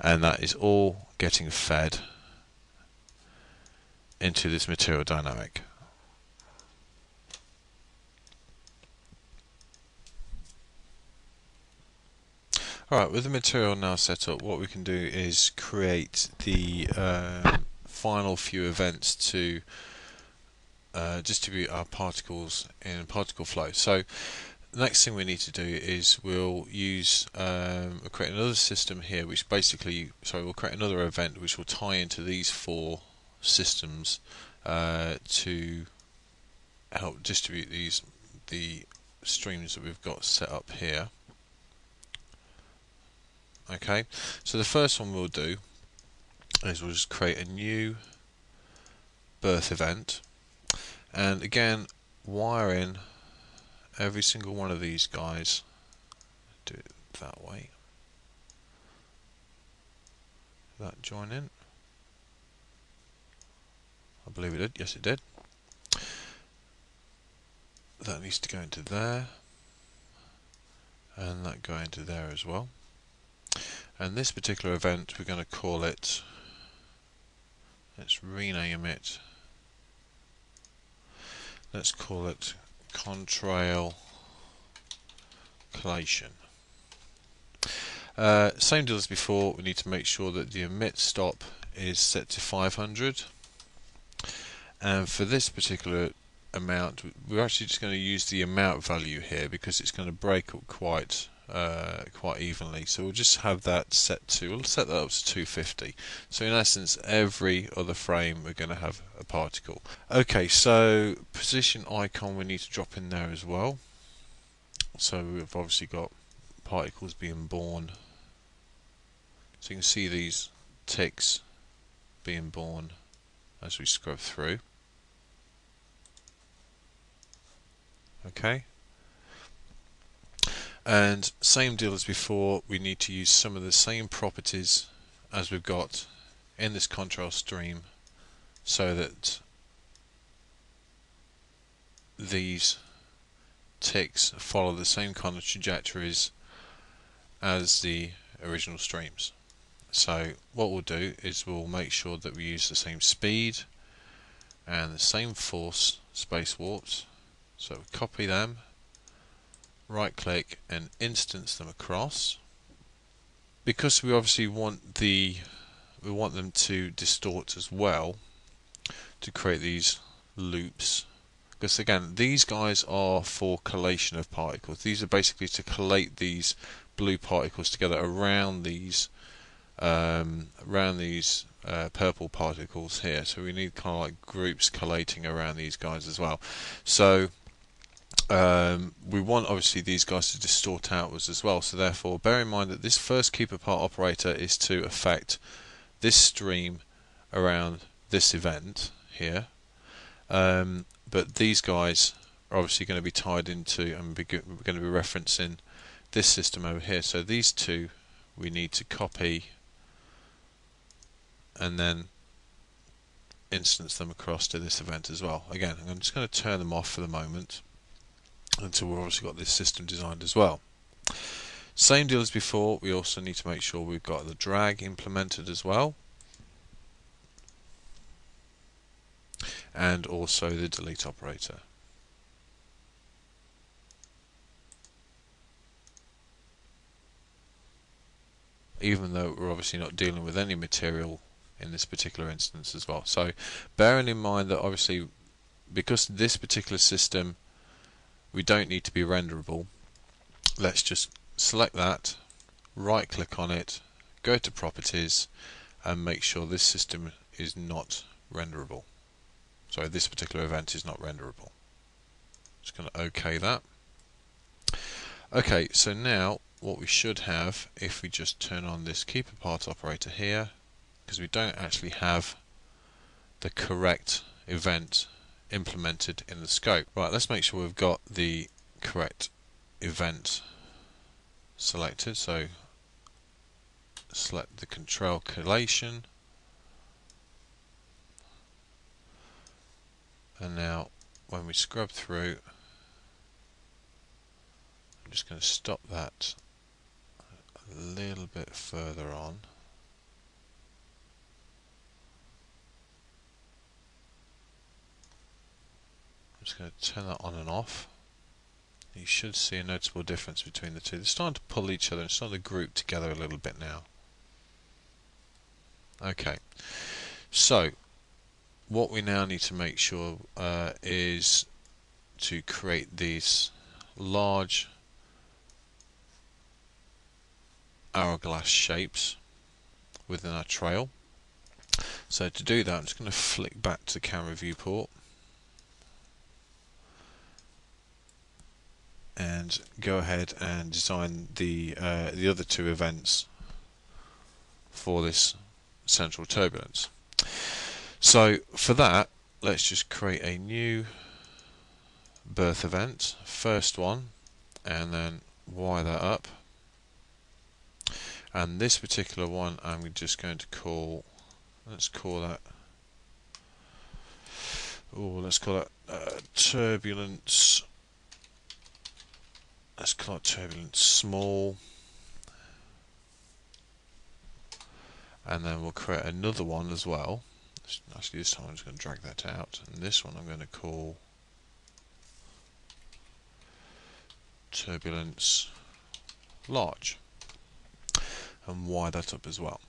A: and that is all getting fed into this material dynamic. Alright, with the material now set up, what we can do is create the final few events to distribute our particles in particle flow. So the next thing we need to do is we'll create another system here, which basically, we'll create another event which will tie into these four systems to help distribute the streams that we've got set up here. Okay, so the first one we'll do is we'll just create a new birth event, and again wire in every single one of these guys. Do it that way. Did that join in? I believe it did. Yes, it did. That needs to go into there, and that go into there as well. And this particular event, we're going to call it, let's rename it, let's call it Contrail collation. Same deal as before, we need to make sure that the emit stop is set to 500, and for this particular amount we're actually just going to use the amount value here because it's going to break up quite evenly, so we'll just have that set to, we'll set that up to 250. So in essence every other frame we're going to have a particle. Okay, so position icon we need to drop in there as well. So we've obviously got particles being born, so you can see these ticks being born as we scrub through. Okay, and same deal as before, we need to use some of the same properties as we've got in this Contrail stream so that these ticks follow the same kind of trajectories as the original streams. So what we'll do is we'll make sure that we use the same speed and the same force space warps. So copy them, right click and instance them across. Because we obviously want them to distort as well to create these loops, because again these guys are for collation of particles. These are basically to collate these blue particles together around these purple particles here. So we need kind of like groups collating around these guys as well. So we want obviously these guys to distort outwards as well, so therefore bear in mind that this first keep apart operator is to affect this stream around this event here, but these guys are obviously going to be tied into, and we're going to be referencing this system over here. So these two we need to copy and then instance them across to this event as well. Again, I'm just going to turn them off for the moment until we've obviously got this system designed as well. Same deal as before, we also need to make sure we've got the drag implemented as well, and also the delete operator. Even though we're obviously not dealing with any material in this particular instance as well. So bearing in mind that obviously because this particular system we don't need to be renderable, let's just select that, right click on it, go to properties and make sure this system is not renderable. So this particular event is not renderable. Just going to OK that. Okay, so now what we should have, if we just turn on this keep apart operator here, because we don't actually have the correct event implemented in the scope. Right, let's make sure we've got the correct event selected. So select the Contrail collation, and now when we scrub through, I'm just going to stop that a little bit further on. I'm just going to turn that on and off. You should see a noticeable difference between the two. They're starting to pull each other and starting to group together a little bit now. Okay, so what we now need to make sure is to create these large hourglass shapes within our trail. So to do that, I'm just going to flick back to camera viewport and go ahead and design the other two events for this central turbulence. So for that, let's just create a new birth event, first one, and then wire that up. And this particular one I'm just going to call, let's call that turbulence. Let's call it turbulence small, and then we'll create another one as well. Actually, this time I'm just going to drag that out, and this one I'm going to call turbulence large, and wire that up as well.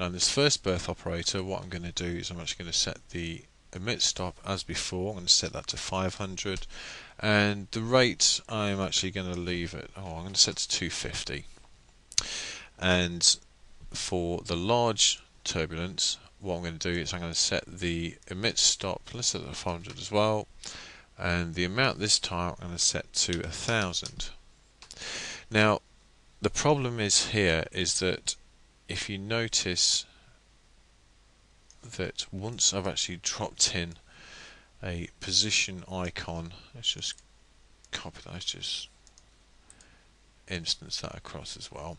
A: Now in this first birth operator, what I'm going to do is I'm actually going to set the emit stop as before. I'm going to set that to 500, and the rate I'm actually going to leave it, I'm going to set to 250. And for the large turbulence, what I'm going to do is I'm going to set the emit stop, let's set that to 500 as well, and the amount this time I'm going to set to 1000. Now the problem is here is that if you notice that once I've actually dropped in a position icon, let's just copy that, let's just instance that across as well,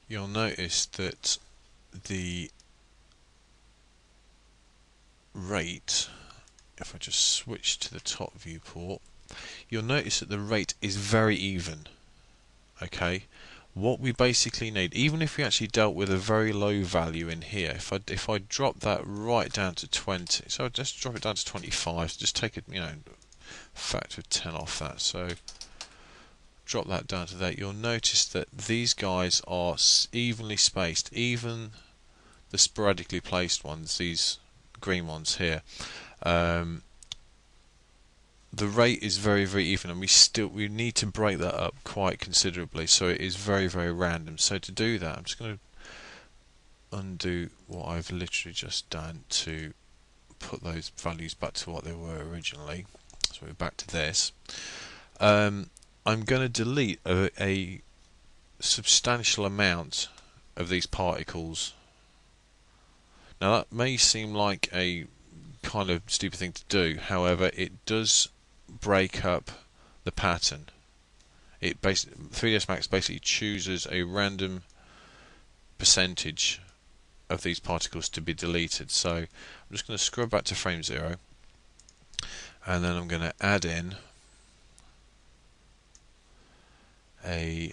A: you'll notice that the rate, if I just switch to the top viewport, you'll notice that the rate is very even. Okay, what we basically need, even if we actually dealt with a very low value in here, if I drop that right down to 20, so just drop it down to 25, so just take it, factor of 10 off that, so drop that down to that, you'll notice that these guys are evenly spaced, even the sporadically placed ones, these green ones here. The rate is very, very even, and we need to break that up quite considerably, so it is very, very random. So to do that, I'm just going to undo what I've literally just done to put those values back to what they were originally. So we're back to this. I'm going to delete a substantial amount of these particles. Now that may seem like a kind of stupid thing to do, however it does break up the pattern. 3ds Max basically chooses a random percentage of these particles to be deleted. So I'm just going to scrub back to frame 0, and then I'm going to add in a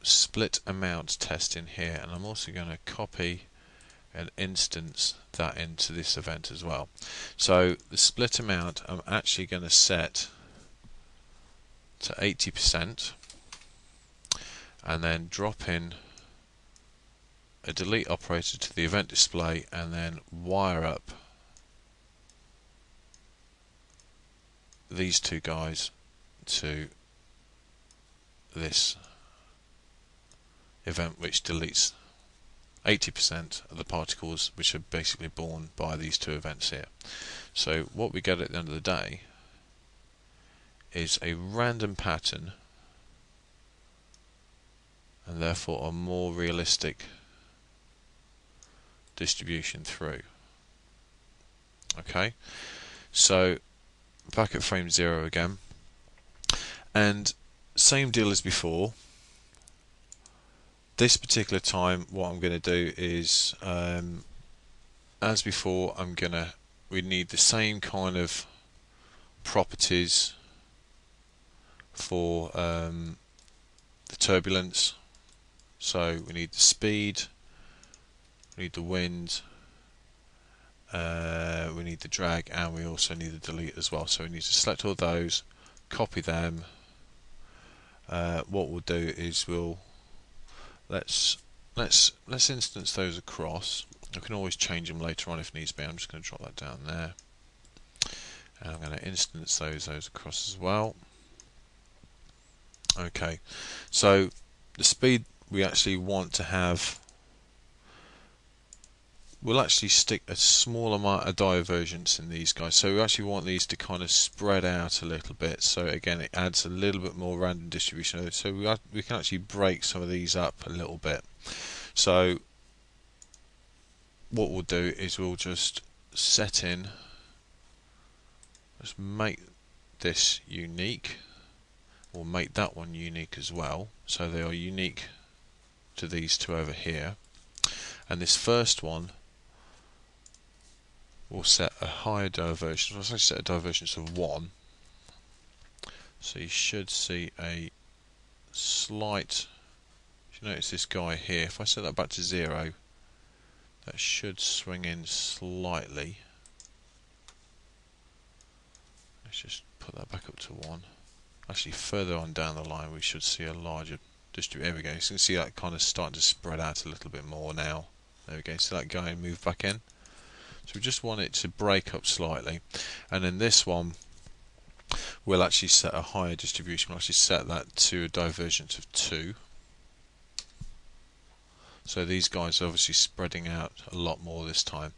A: split amount test in here, and I'm also going to copy and instance that into this event as well. So the split amount I'm actually going to set to 80%, and then drop in a delete operator to the event display, and then wire up these two guys to this event, which deletes 80% of the particles which are basically born by these two events here. So what we get at the end of the day is a random pattern, and therefore a more realistic distribution through. Okay, so back at frame 0 again, and same deal as before. This particular time what I'm going to do is, as before, we need the same kind of properties for the turbulence. So we need the speed, we need the wind, we need the drag, and we also need the delete as well. So we need to select all those, copy them. What we'll do is let's instance those across. I can always change them later on if needs be. I'm just going to drop that down there, and I'm going to instance those across as well. Okay, so the speed we actually want to have, we'll actually stick a small amount of divergence in these guys, so we actually want these to kind of spread out a little bit, so again it adds a little bit more random distribution, so we can actually break some of these up a little bit. So what we'll do is we'll just set in, let's make this unique, we'll make that one unique as well, so they are unique to these two over here, and this first one we'll set a higher divergence. We'll actually set a divergence of 1, so you should see a slight, if you notice this guy here, if I set that back to 0, that should swing in slightly. Let's just put that back up to 1. Actually, further on down the line we should see a larger distribution. There we go. So you can see that kind of starting to spread out a little bit more now. There we go. So that guy moved back in. So we just want it to break up slightly. And then this one, we'll actually set a higher distribution. We'll actually set that to a divergence of 2. So these guys are obviously spreading out a lot more this time.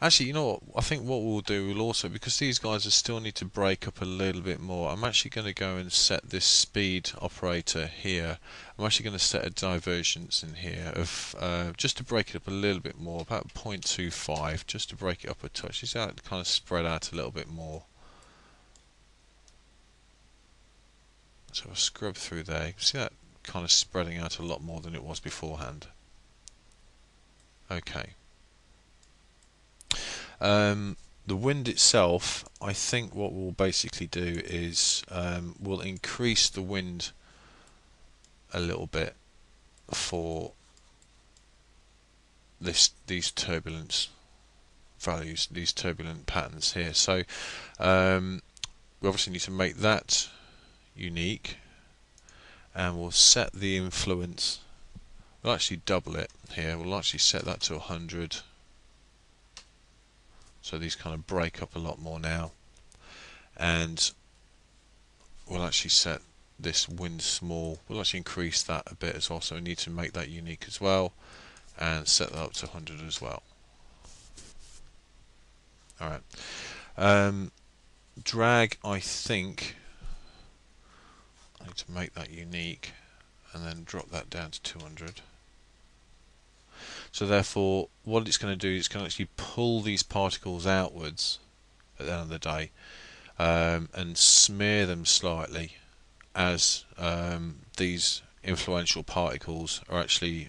A: Actually, you know what? I think what we'll do, we'll also, because these guys are still need to break up a little bit more, I'm actually going to go and set this speed operator here. I'm actually going to set a divergence in here of just to break it up a little bit more, about 0.25, just to break it up a touch. You see how it kind of spread out a little bit more. So I'll scrub through there. You can see that kind of spreading out a lot more than it was beforehand. Okay. The wind itself, I think what we'll basically do is we'll increase the wind a little bit for these turbulence values, these turbulent patterns here. So we obviously need to make that unique, and we'll set the influence. We'll actually double it here. We'll actually set that to 100. So these kind of break up a lot more now, and we'll actually set this wind small. We'll actually increase that a bit as well, so we need to make that unique as well, and set that up to 100 as well. Alright, drag, I think I need to make that unique and then drop that down to 200. So therefore, what it's going to do is it's going to actually pull these particles outwards at the end of the day, and smear them slightly as these influential particles are actually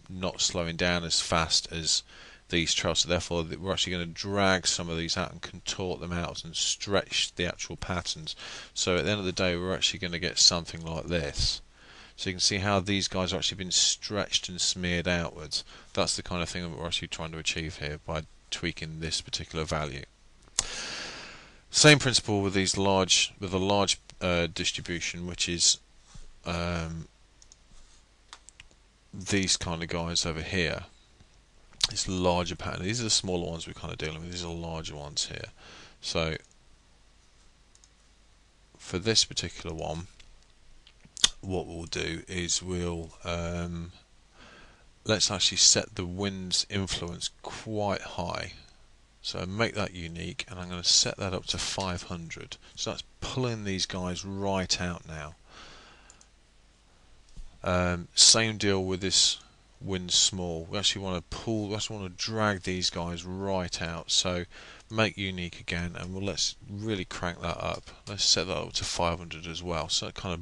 A: not slowing down as fast as these trails. So therefore, we're actually going to drag some of these out and contort them out and stretch the actual patterns. So at the end of the day, we're actually going to get something like this. So you can see how these guys are actually been stretched and smeared outwards. That's the kind of thing that we're actually trying to achieve here by tweaking this particular value. Same principle with these large, with a large distribution, which is these kind of guys over here. This larger pattern. These are the smaller ones we're kind of dealing with. These are the larger ones here. So for this particular one, what we'll do is we'll let's actually set the wind's influence quite high, so make that unique, and I'm going to set that up to 500. So that's pulling these guys right out now. Same deal with this wind small. We actually want to pull, we actually want to drag these guys right out, so make unique again, and let's really crank that up. Let's set that up to 500 as well, so it kind of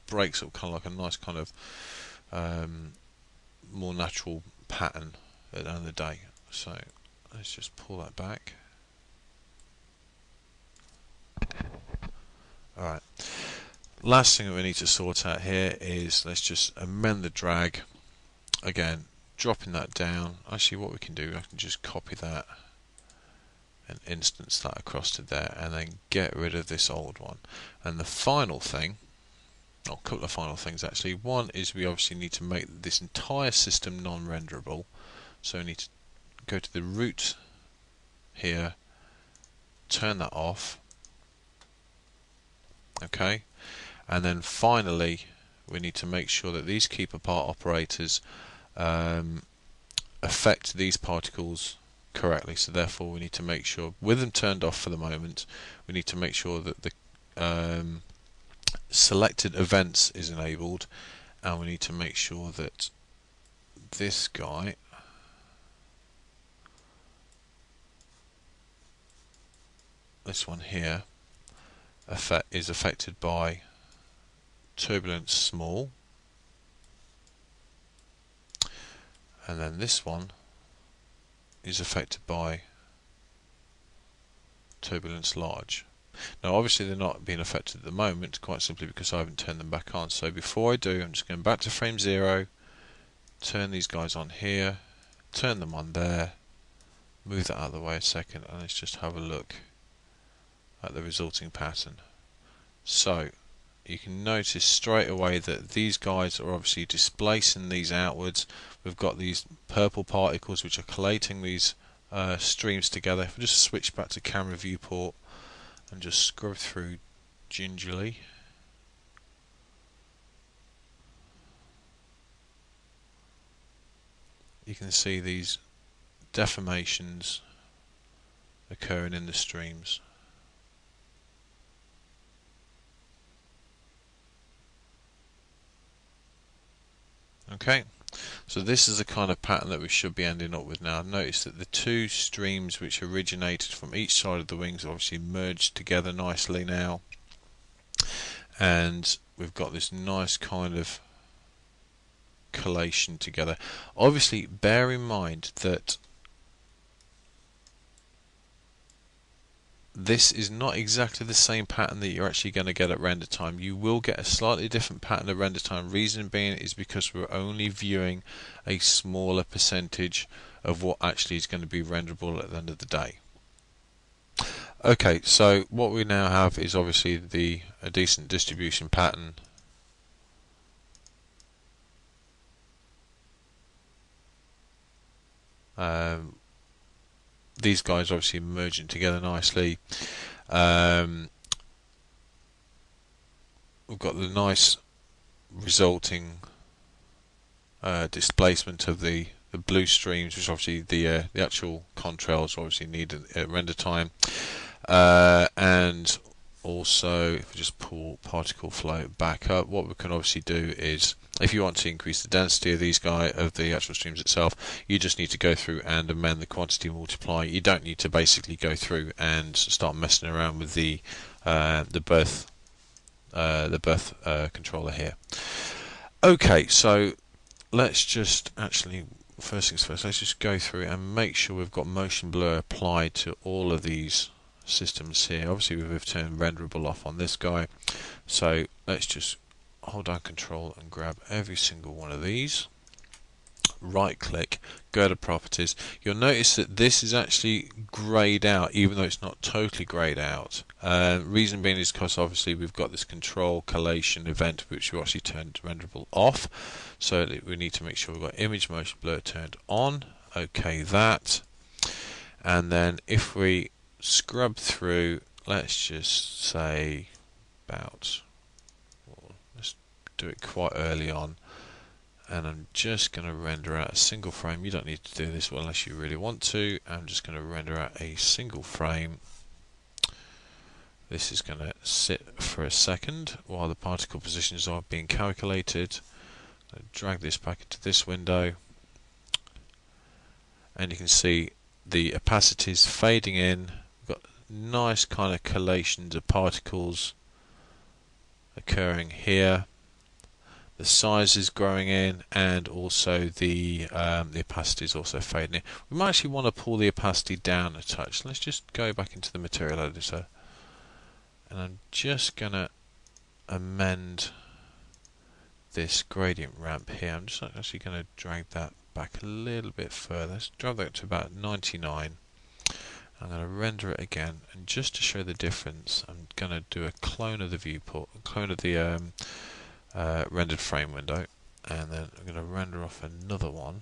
A: breaks up kind of like a nice kind of more natural pattern at the end of the day. So let's just pull that back. Alright, last thing that we need to sort out here is let's just amend the drag again, dropping that down. Actually, what we can do, I can just copy that and instance that across to there, and then get rid of this old one. And the final thing, a couple of final things actually. One is we obviously need to make this entire system non-renderable, so we need to go to the root here, turn that off, okay, and then finally we need to make sure that these keep apart operators affect these particles correctly. So therefore we need to make sure, with them turned off for the moment, we need to make sure that the selected events is enabled, and we need to make sure that this guy this one here is affected by turbulence small, and then this one is affected by turbulence large. Now obviously they're not being affected at the moment, quite simply because I haven't turned them back on. So before I do, I'm just going back to frame 0, turn these guys on here, turn them on there, move that out of the way a second, and let's just have a look at the resulting pattern. So you can notice straight away that these guys are obviously displacing these outwards. We've got these purple particles which are collating these streams together. If I just switch back to camera viewport and just scrub through gingerly, you can see these deformations occurring in the streams. Okay, so this is the kind of pattern that we should be ending up with now. Notice that the two streams which originated from each side of the wings are obviously merged together nicely now, and we've got this nice kind of collation together. Obviously bear in mind that this is not exactly the same pattern that you're actually going to get at render time. You will get a slightly different pattern at render time. Reason being is because we're only viewing a smaller percentage of what actually is going to be renderable at the end of the day. Okay, so what we now have is obviously a decent distribution pattern. These guys obviously merging together nicely. We've got the nice resulting displacement of the blue streams, which obviously the actual contrails obviously need a render time, and also if we just pull particle flow back up, what we can obviously do is, if you want to increase the density of the actual streams itself, you just need to go through and amend the quantity multiplier. You don't need to basically go through and start messing around with the birth controller here. Okay, so let's just actually, first things first, let's just go through and make sure we've got motion blur applied to all of these systems here. Obviously we've turned renderable off on this guy, so let's just hold down control and grab every single one of these, right click, go to properties. You'll notice that this is actually grayed out even though it's not totally grayed out. Reason being is because obviously we've got this control collation event which we actually turned renderable off, so we need to make sure we've got image motion blur turned on. Okay, that, and then if we scrub through, let's just say about, let's do it quite early on, and I'm just going to render out a single frame. You don't need to do this unless you really want to. I'm just going to render out a single frame. This is going to sit for a second while the particle positions are being calculated. I'll drag this back into this window, and you can see the opacities fading in. We've got nice kind of collations of particles occurring here. The size is growing in, and also the opacity is also fading in. We might actually want to pull the opacity down a touch. Let's just go back into the material editor, and I'm just going to amend this gradient ramp here. I'm just actually going to drag that back a little bit further. Let's drag that to about 99. I'm going to render it again, and just to show the difference, I'm going to do a clone of the viewport, a clone of the rendered frame window, and then I'm going to render off another one.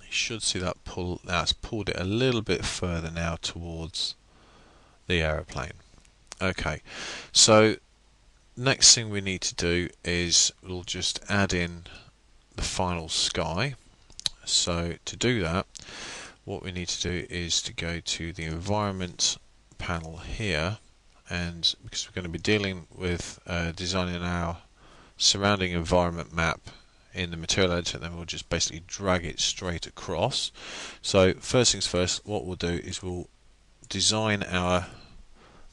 A: You should see that that's pulled it a little bit further now towards the aeroplane. Okay, so next thing we need to do is we'll just add in the final sky. So to do that, what we need to do is to go to the environment panel here, and because we're going to be dealing with designing our surrounding environment map in the material editor, then we'll just basically drag it straight across. So first things first, what we'll do is we'll design our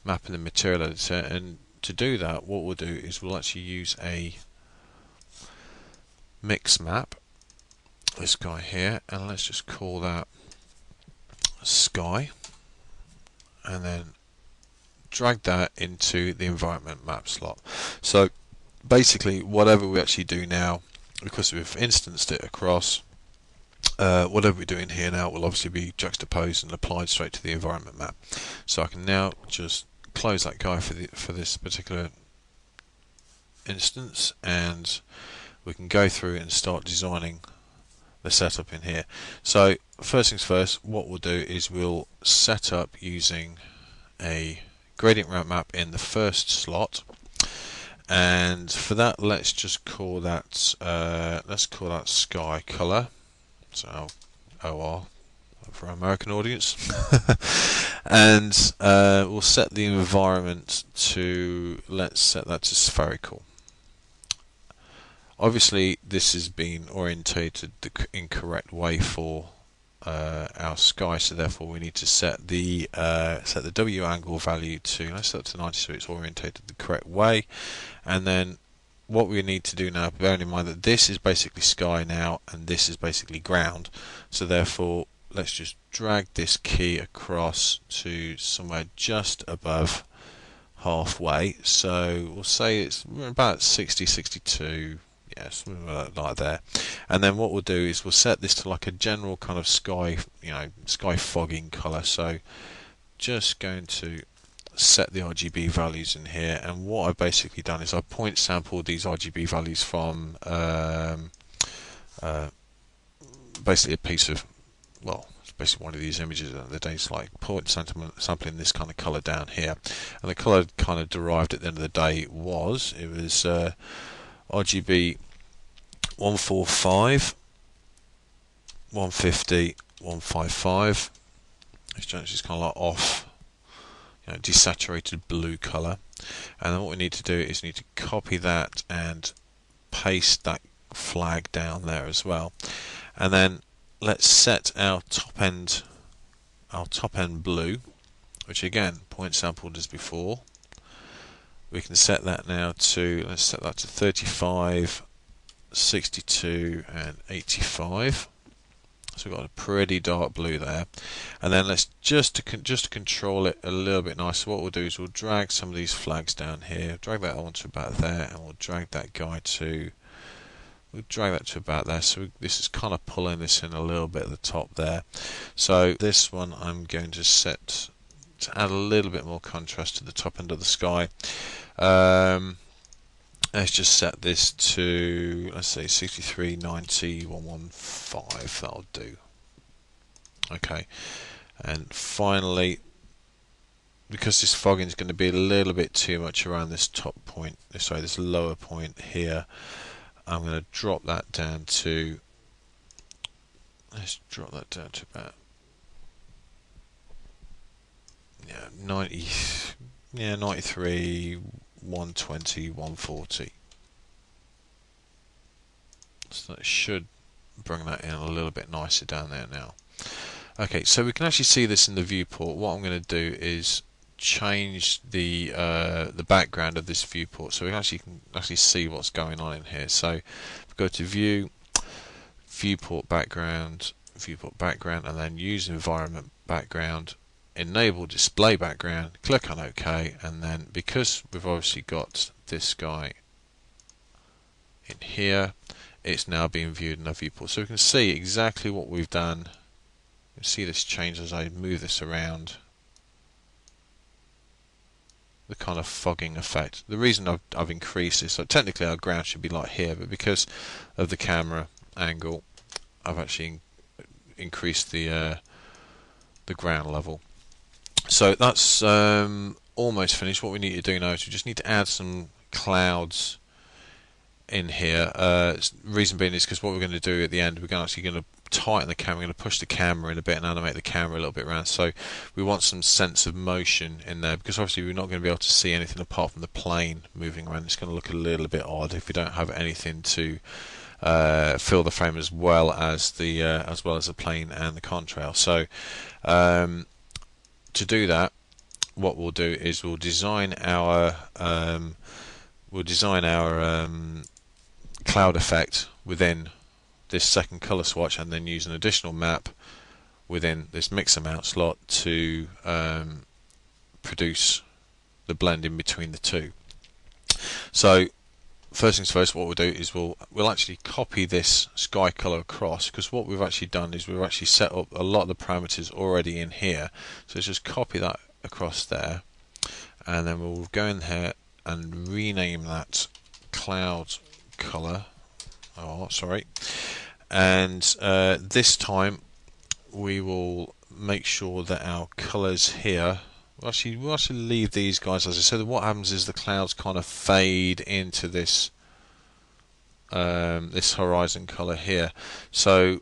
A: map in the material editor, and to do that what we'll do is we'll actually use a mix map, this guy here, and let's just call that sky, and then drag that into the environment map slot. So basically whatever we actually do now, because we've instanced it across, whatever we're doing here now will obviously be juxtaposed and applied straight to the environment map. So I can now just close that guy for this particular instance, and we can go through and start designing the setup in here. So first things first, what we'll do is we'll set up using a gradient ramp map in the first slot, and for that let's just call that sky color. So OR for our American audience. And we'll set the environment to, let's set that to spherical. Obviously this has been orientated the incorrect way for our sky, so therefore we need to set the W angle value to, let's set it to 90 so it's orientated the correct way. And then what we need to do now, bearing in mind that this is basically sky now and this is basically ground, so therefore let's just drag this key across to somewhere just above halfway. So we'll say it's about 60, 62, yes, like there. And then what we'll do is we'll set this to like a general kind of sky, sky fogging color. So just going to set the RGB values in here, and what I've basically done is I point sampled these RGB values from basically a piece of, well, it's basically one of these images at the day. It's like point sampling this kind of color down here, and the color kind of derived at the end of the day was RGB 145, 150, 155. It's just kind of like off, desaturated blue color. And then what we need to do is we need to copy that and paste that flag down there as well. And then let's set our top end blue, which again point sampled as before. We can set that now to, let's set that to 35, 62 and 85. So we've got a pretty dark blue there. And then let's just to control it a little bit nicer, what we'll do is we'll drag some of these flags down here, drag that onto about there, and we'll drag that guy to, about there. So this is kind of pulling this in a little bit at the top there. So this one I'm going to set to add a little bit more contrast to the top end of the sky. Let's just set this to, let's say 63, 90, 115, that'll do. Okay, and finally, because this fogging is going to be a little bit too much around this top point, sorry, this lower point here, I'm going to drop that down to, let's drop that down to about 90, 93, 120, 140. So that should bring that in a little bit nicer down there now. Okay, so we can actually see this in the viewport. What I'm going to do is change the background of this viewport, so we can actually see what's going on in here. So if we go to View, Viewport Background, and then use Environment Background, enable Display Background, click on OK, and then because we've obviously got this guy in here, it's now being viewed in a viewport. So we can see exactly what we've done. You can see this change as I move this around. The kind of fogging effect. The reason I've increased this, so technically our ground should be like here, but because of the camera angle, I've actually increased the ground level. So that's almost finished. What we need to do now is we just need to add some clouds in here. Reason being is because what we're going to do at the end, we're actually going to tighten the camera, we're going to push the camera in a bit and animate the camera a little bit around. So we want some sense of motion in there, because obviously we're not going to be able to see anything apart from the plane moving around. It's going to look a little bit odd if we don't have anything to fill the frame as well as the plane and the contrail. So to do that, what we'll do is we'll design our cloud effect within this second color swatch, and then use an additional map within this mix amount slot to produce the blend in between the two. So first things first, what we'll do is we'll actually copy this sky color across, because what we've actually done is we've actually set up a lot of the parameters already in here. So let's just copy that across there, and then we'll go in here and rename that cloud color. Oh, sorry. And this time we will make sure that our colors here, we'll actually leave these guys as I said. What happens is the clouds kind of fade into this this horizon color here. So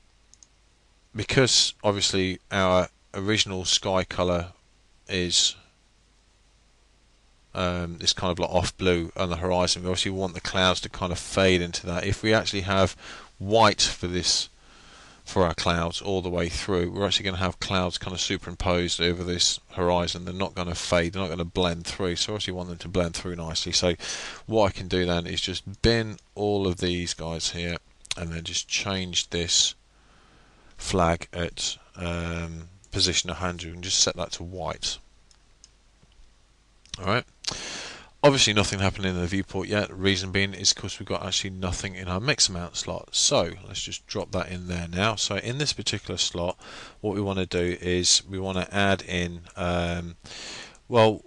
A: because obviously our original sky color is this kind of like off blue on the horizon, we obviously want the clouds to kind of fade into that. If we actually have white for our clouds all the way through, we're actually going to have clouds kind of superimposed over this horizon. They're not going to fade, they're not going to blend through, so I actually want them to blend through nicely. So what I can do then is just bin all of these guys here, and then just change this flag at position 100 and just set that to white. Alright, obviously nothing happening in the viewport yet. The reason being is because we've got actually nothing in our mix amount slot. So let's just drop that in there now. So in this particular slot, what we want to do is we want to add in well,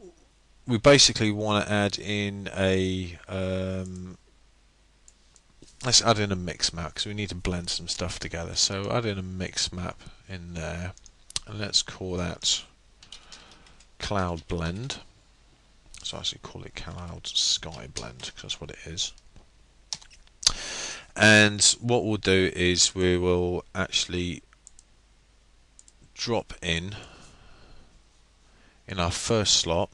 A: we basically want to add in a let's add in a mix map, because we need to blend some stuff together. So add in a mix map in there, and let's call that cloud blend. So I actually call it cloud sky blend, because that's what it is. And what we'll do is we will actually drop in our first slot,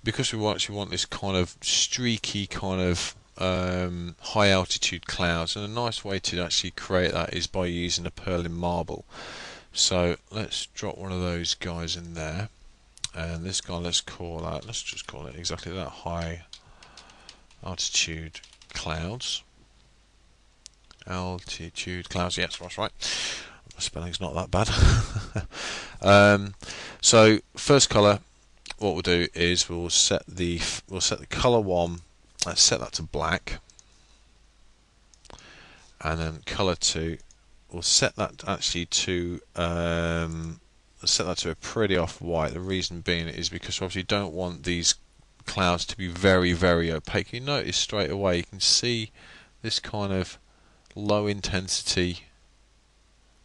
A: because we actually want this kind of streaky kind of high altitude clouds, and a nice way to actually create that is by using a purlin marble. So let's drop one of those guys in there, and this guy, let's just call it exactly that, high altitude clouds. Yes, that's right. My spelling's not that bad. So first color, what we'll do is we'll set the color one. Let's set that to black, and then color 2, we'll set that actually to set that to a pretty off-white. The reason being is because obviously you don't want these clouds to be very, very opaque. You notice straight away, you can see this kind of low intensity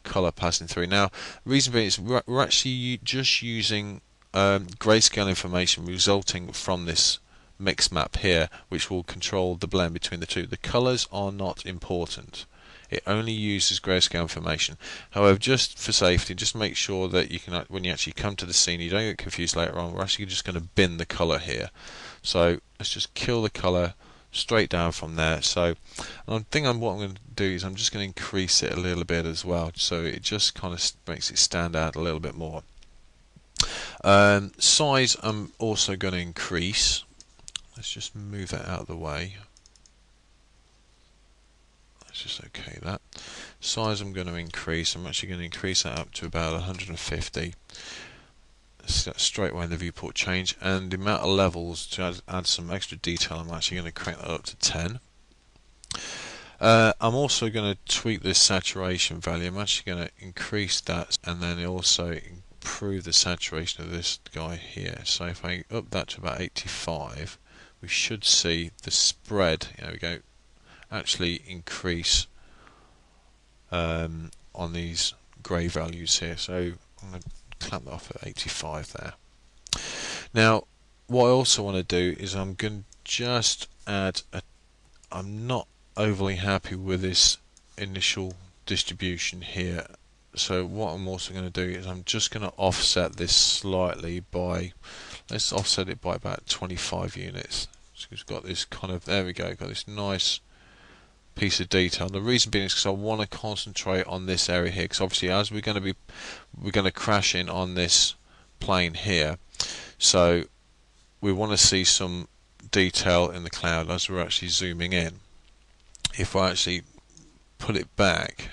A: color passing through. Now, the reason being is we're actually just using grayscale information resulting from this mix map here, which will control the blend between the two. The colors are not important. It only uses grayscale information. However, just for safety, just make sure that you can, when you actually come to the scene, you don't get confused later on. We're actually just going to bin the color here. So let's just kill the color straight down from there. So what I'm going to do is I'm just going to increase it a little bit as well, so it just kind of makes it stand out a little bit more. Size I'm also going to increase. Let's just move that out of the way. Let's just okay that. Size I'm going to increase. I'm actually going to increase that up to about 150. Straight away in the viewport change, and the amount of levels, to add some extra detail, I'm actually going to crank that up to 10. I'm also going to tweak this saturation value. I'm actually going to increase that, and then also improve the saturation of this guy here. So if I up that to about 85, we should see the spread, there we go, actually increase on these grey values here. So I'm going to clamp that off at 85 there. Now what I also want to do is I'm going to just add I'm not overly happy with this initial distribution here, so what I'm also going to do is I'm just going to offset this slightly by, let's offset it by about 25 units. So we've got this kind of, there we go, got this nice piece of detail. The reason being is because I want to concentrate on this area here, because obviously as we're going to crash in on this plane here, so we want to see some detail in the cloud as we're actually zooming in. If I actually put it back,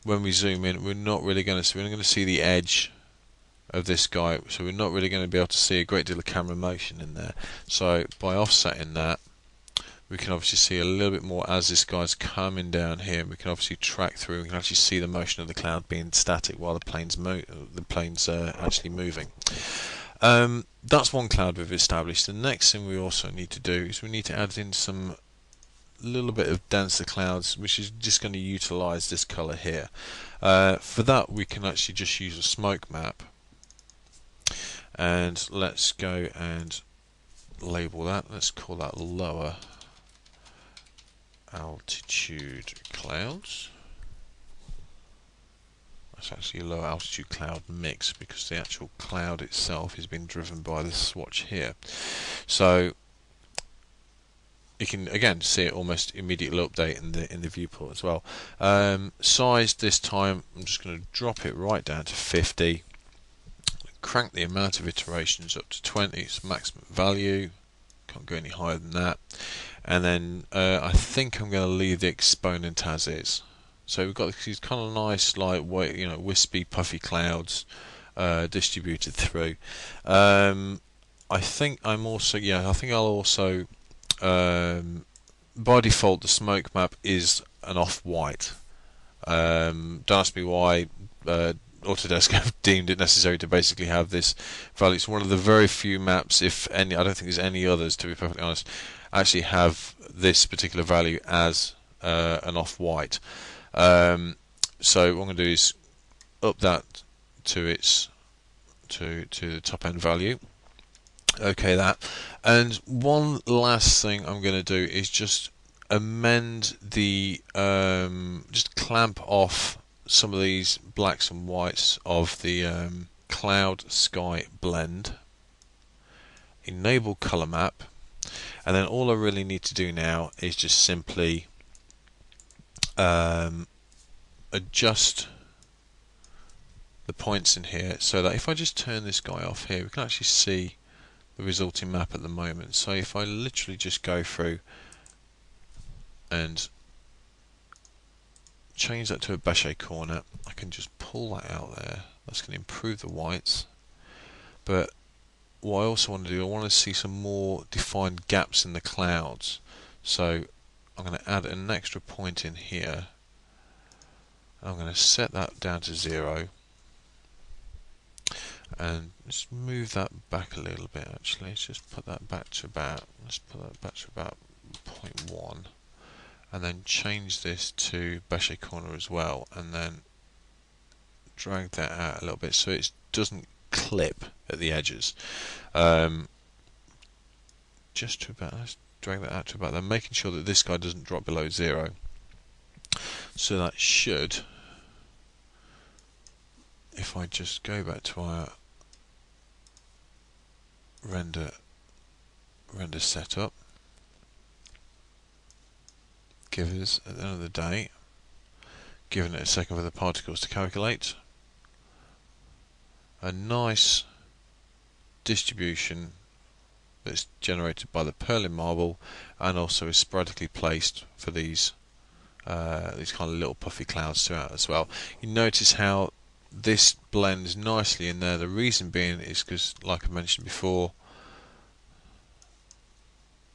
A: when we zoom in, we're not really going to see, we're not going to see the edge of this guy, so we're not really going to be able to see a great deal of camera motion in there. So by offsetting that we can obviously see a little bit more as this guy's coming down here. We can obviously track through. We can actually see the motion of the cloud being static while the plane's actually moving. That's one cloud we've established. The next thing we also need to do is we need to add in some little bit of denser clouds, which is just going to utilize this color here. For that, we can actually just use a smoke map, and let's go and label that. Let's call that lower altitude clouds. That's actually a low altitude cloud mix, because the actual cloud itself is being driven by this swatch here. So you can again see it almost immediately update in the viewport as well. Size this time, I'm just going to drop it right down to 50. Crank the amount of iterations up to 20. It's maximum value. Can't go any higher than that. And then I think I'm going to leave the exponent as is. So we've got these kind of nice, like, wispy, puffy clouds distributed through. I think I'll also by default the smoke map is an off-white. Don't ask me why Autodesk have deemed it necessary to basically have this value. It's one of the very few maps, if any, I don't think there's any others, to be perfectly honest, actually have this particular value as an off-white. So what I'm going to do is up that to the top end value. Okay, that. And one last thing I'm going to do is just amend the just clamp off some of these blacks and whites of the cloud sky blend, enable color map, and then all I really need to do now is just simply adjust the points in here, so that if I just turn this guy off here, we can actually see the resulting map at the moment. So if I literally just go through and change that to a Bechet corner, I can just pull that out there. That's going to improve the whites. But what I also want to do, I want to see some more defined gaps in the clouds. So I'm going to add an extra point in here. I'm going to set that down to 0. And just move that back a little bit. Actually, let's just put that back to about 0.1, and then change this to Bechet corner as well, and then drag that out a little bit so it doesn't clip at the edges. Just to about, let's drag that out to about there, making sure that this guy doesn't drop below 0. So that should, if I just go back to our render setup, give us, at the end of the day, giving it a second for the particles to calculate, a nice distribution that's generated by the Perlin marble, and also is sporadically placed for these kind of little puffy clouds throughout as well. You notice how this blends nicely in there. The reason being is because, like I mentioned before,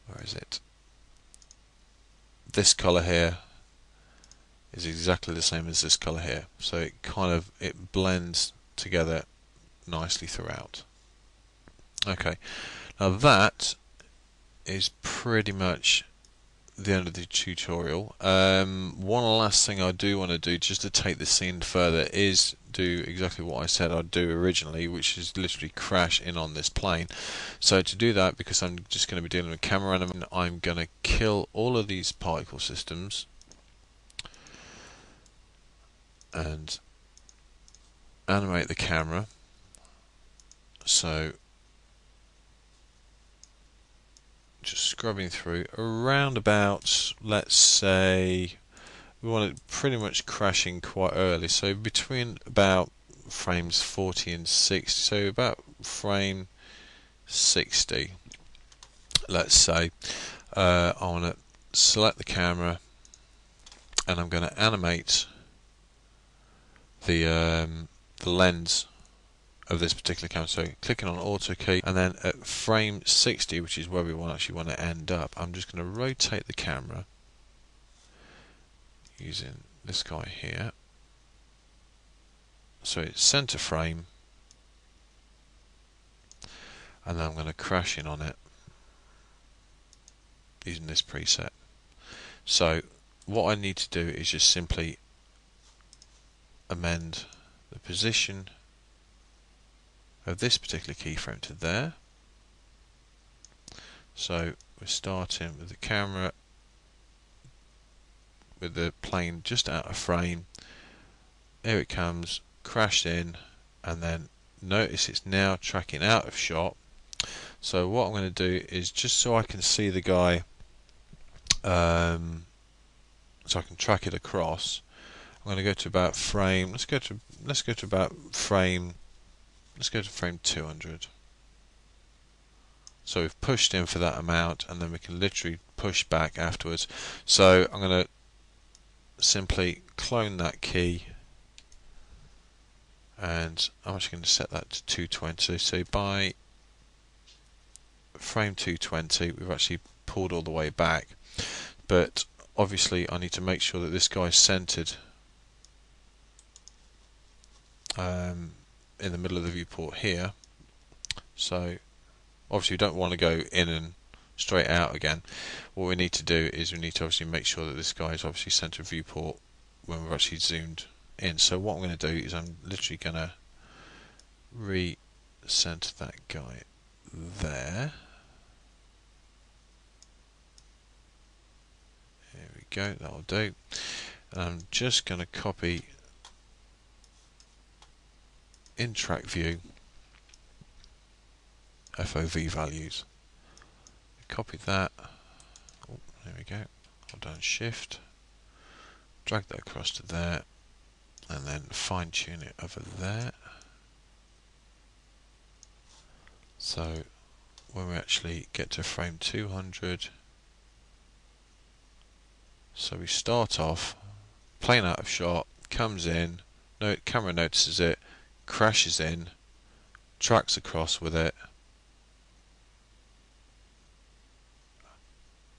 A: where is it? This colour here is exactly the same as this colour here, so it blends together nicely throughout. Okay, now that is pretty much the end of the tutorial. One last thing I do want to do, just to take the scene further, is do exactly what I said I'd do originally, which is literally crash in on this plane. So to do that, because I'm just going to be dealing with camera animation, I'm going to kill all of these particle systems and animate the camera. So just scrubbing through around about, let's say, we want it pretty much crashing quite early, so between about frames 40 and 60, so about frame 60, let's say. I want to select the camera, and I'm going to animate the lens of this particular camera. So clicking on auto key, and then at frame 60, which is where we actually want to end up, I'm just going to rotate the camera using this guy here. So it's center frame, and then I'm going to crash in on it using this preset. So what I need to do is just simply amend the position of this particular keyframe to there. So we're starting with the camera with the plane just out of frame. Here it comes, crashed in, and then notice it's now tracking out of shot. So what I'm going to do is, just so I can see the guy, so I can track it across, I'm going to go to about frame. Let's go to about frame. Let's go to frame 200. So we've pushed in for that amount, and then we can literally push back afterwards. So I'm going to simply clone that key, and I'm actually going to set that to 220. So by frame 220, we've actually pulled all the way back. But obviously, I need to make sure that this guy's centered in the middle of the viewport here. So obviously we don't want to go in and straight out again. What we need to do is we need to obviously make sure that this guy is obviously center viewport when we're actually zoomed in. So what I'm going to do is I'm literally going to re-center that guy there. There we go, that'll do. And I'm just going to copy in track view FOV values. Copy that. Oh, there we go. Hold down shift. Drag that across to there, and then fine tune it over there. So when we actually get to frame 200, so we start off, plane out of shot, comes in, camera notices it, crashes in, tracks across with it,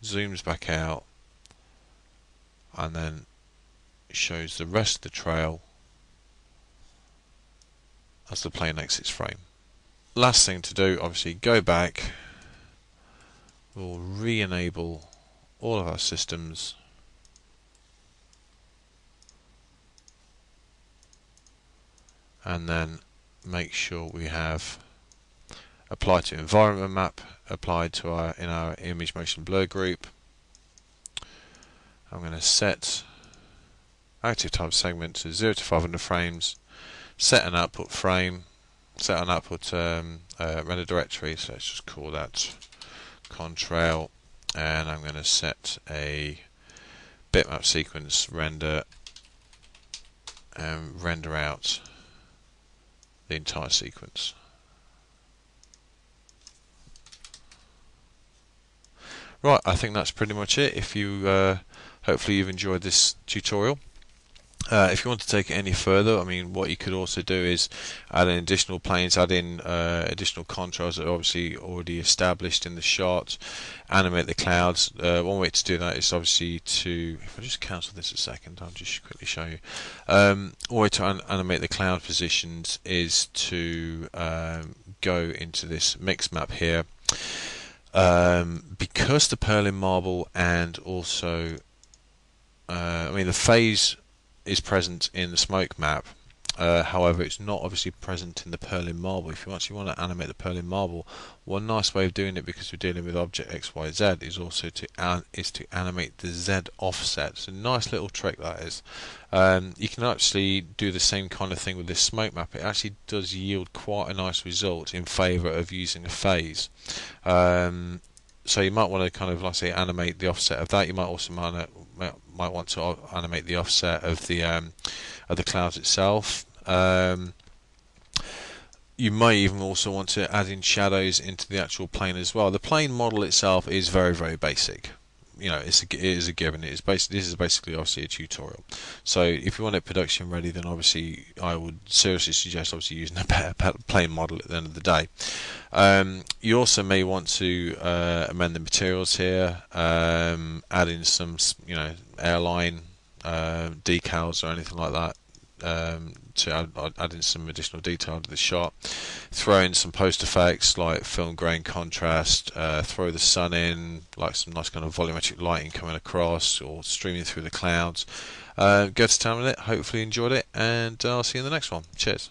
A: zooms back out, and then shows the rest of the trail as the plane exits frame. Last thing to do, obviously, go back. We'll re-enable all of our systems. And then make sure we have apply to environment map applied to in our image motion blur group. I'm going to set active time segment to 0 to 500 frames, set an output frame, set an output render directory, so let's just call that Contrail, and I'm going to set a bitmap sequence render and render out the entire sequence. Right, I think that's pretty much it. If you hopefully you've enjoyed this tutorial. If you want to take it any further, I mean, what you could also do is add in additional planes, add in additional contrails that are obviously already established in the shot, animate the clouds. One way to do that is obviously to, if I just cancel this a second, I'll just quickly show you. One way to animate the cloud positions is to go into this mix map here. Because the Perlin marble and also, I mean, the phase is present in the smoke map, however it's not obviously present in the Perlin marble. If you actually want to animate the Perlin marble, one nice way of doing it, because we're dealing with object XYZ, is also to animate the Z offset. It's a nice little trick that is. You can actually do the same kind of thing with this smoke map. It actually does yield quite a nice result in favour of using a phase. So you might want to kind of, like I say, animate the offset of that. You might also might want to animate the offset of the clouds itself. You may even also want to add in shadows into the actual plane as well. The plane model itself is very, very basic. you know, it is a given. This is basically obviously a tutorial. So if you want it production ready, then obviously I would seriously suggest obviously using a better plain model at the end of the day. You also may want to amend the materials here, add in some, you know, airline decals or anything like that, to add in some additional detail to the shot. Throw in some post effects like film grain contrast, throw the sun in, like some nice kind of volumetric lighting coming across or streaming through the clouds. Go to town with it, hopefully enjoyed it, and I'll see you in the next one. Cheers.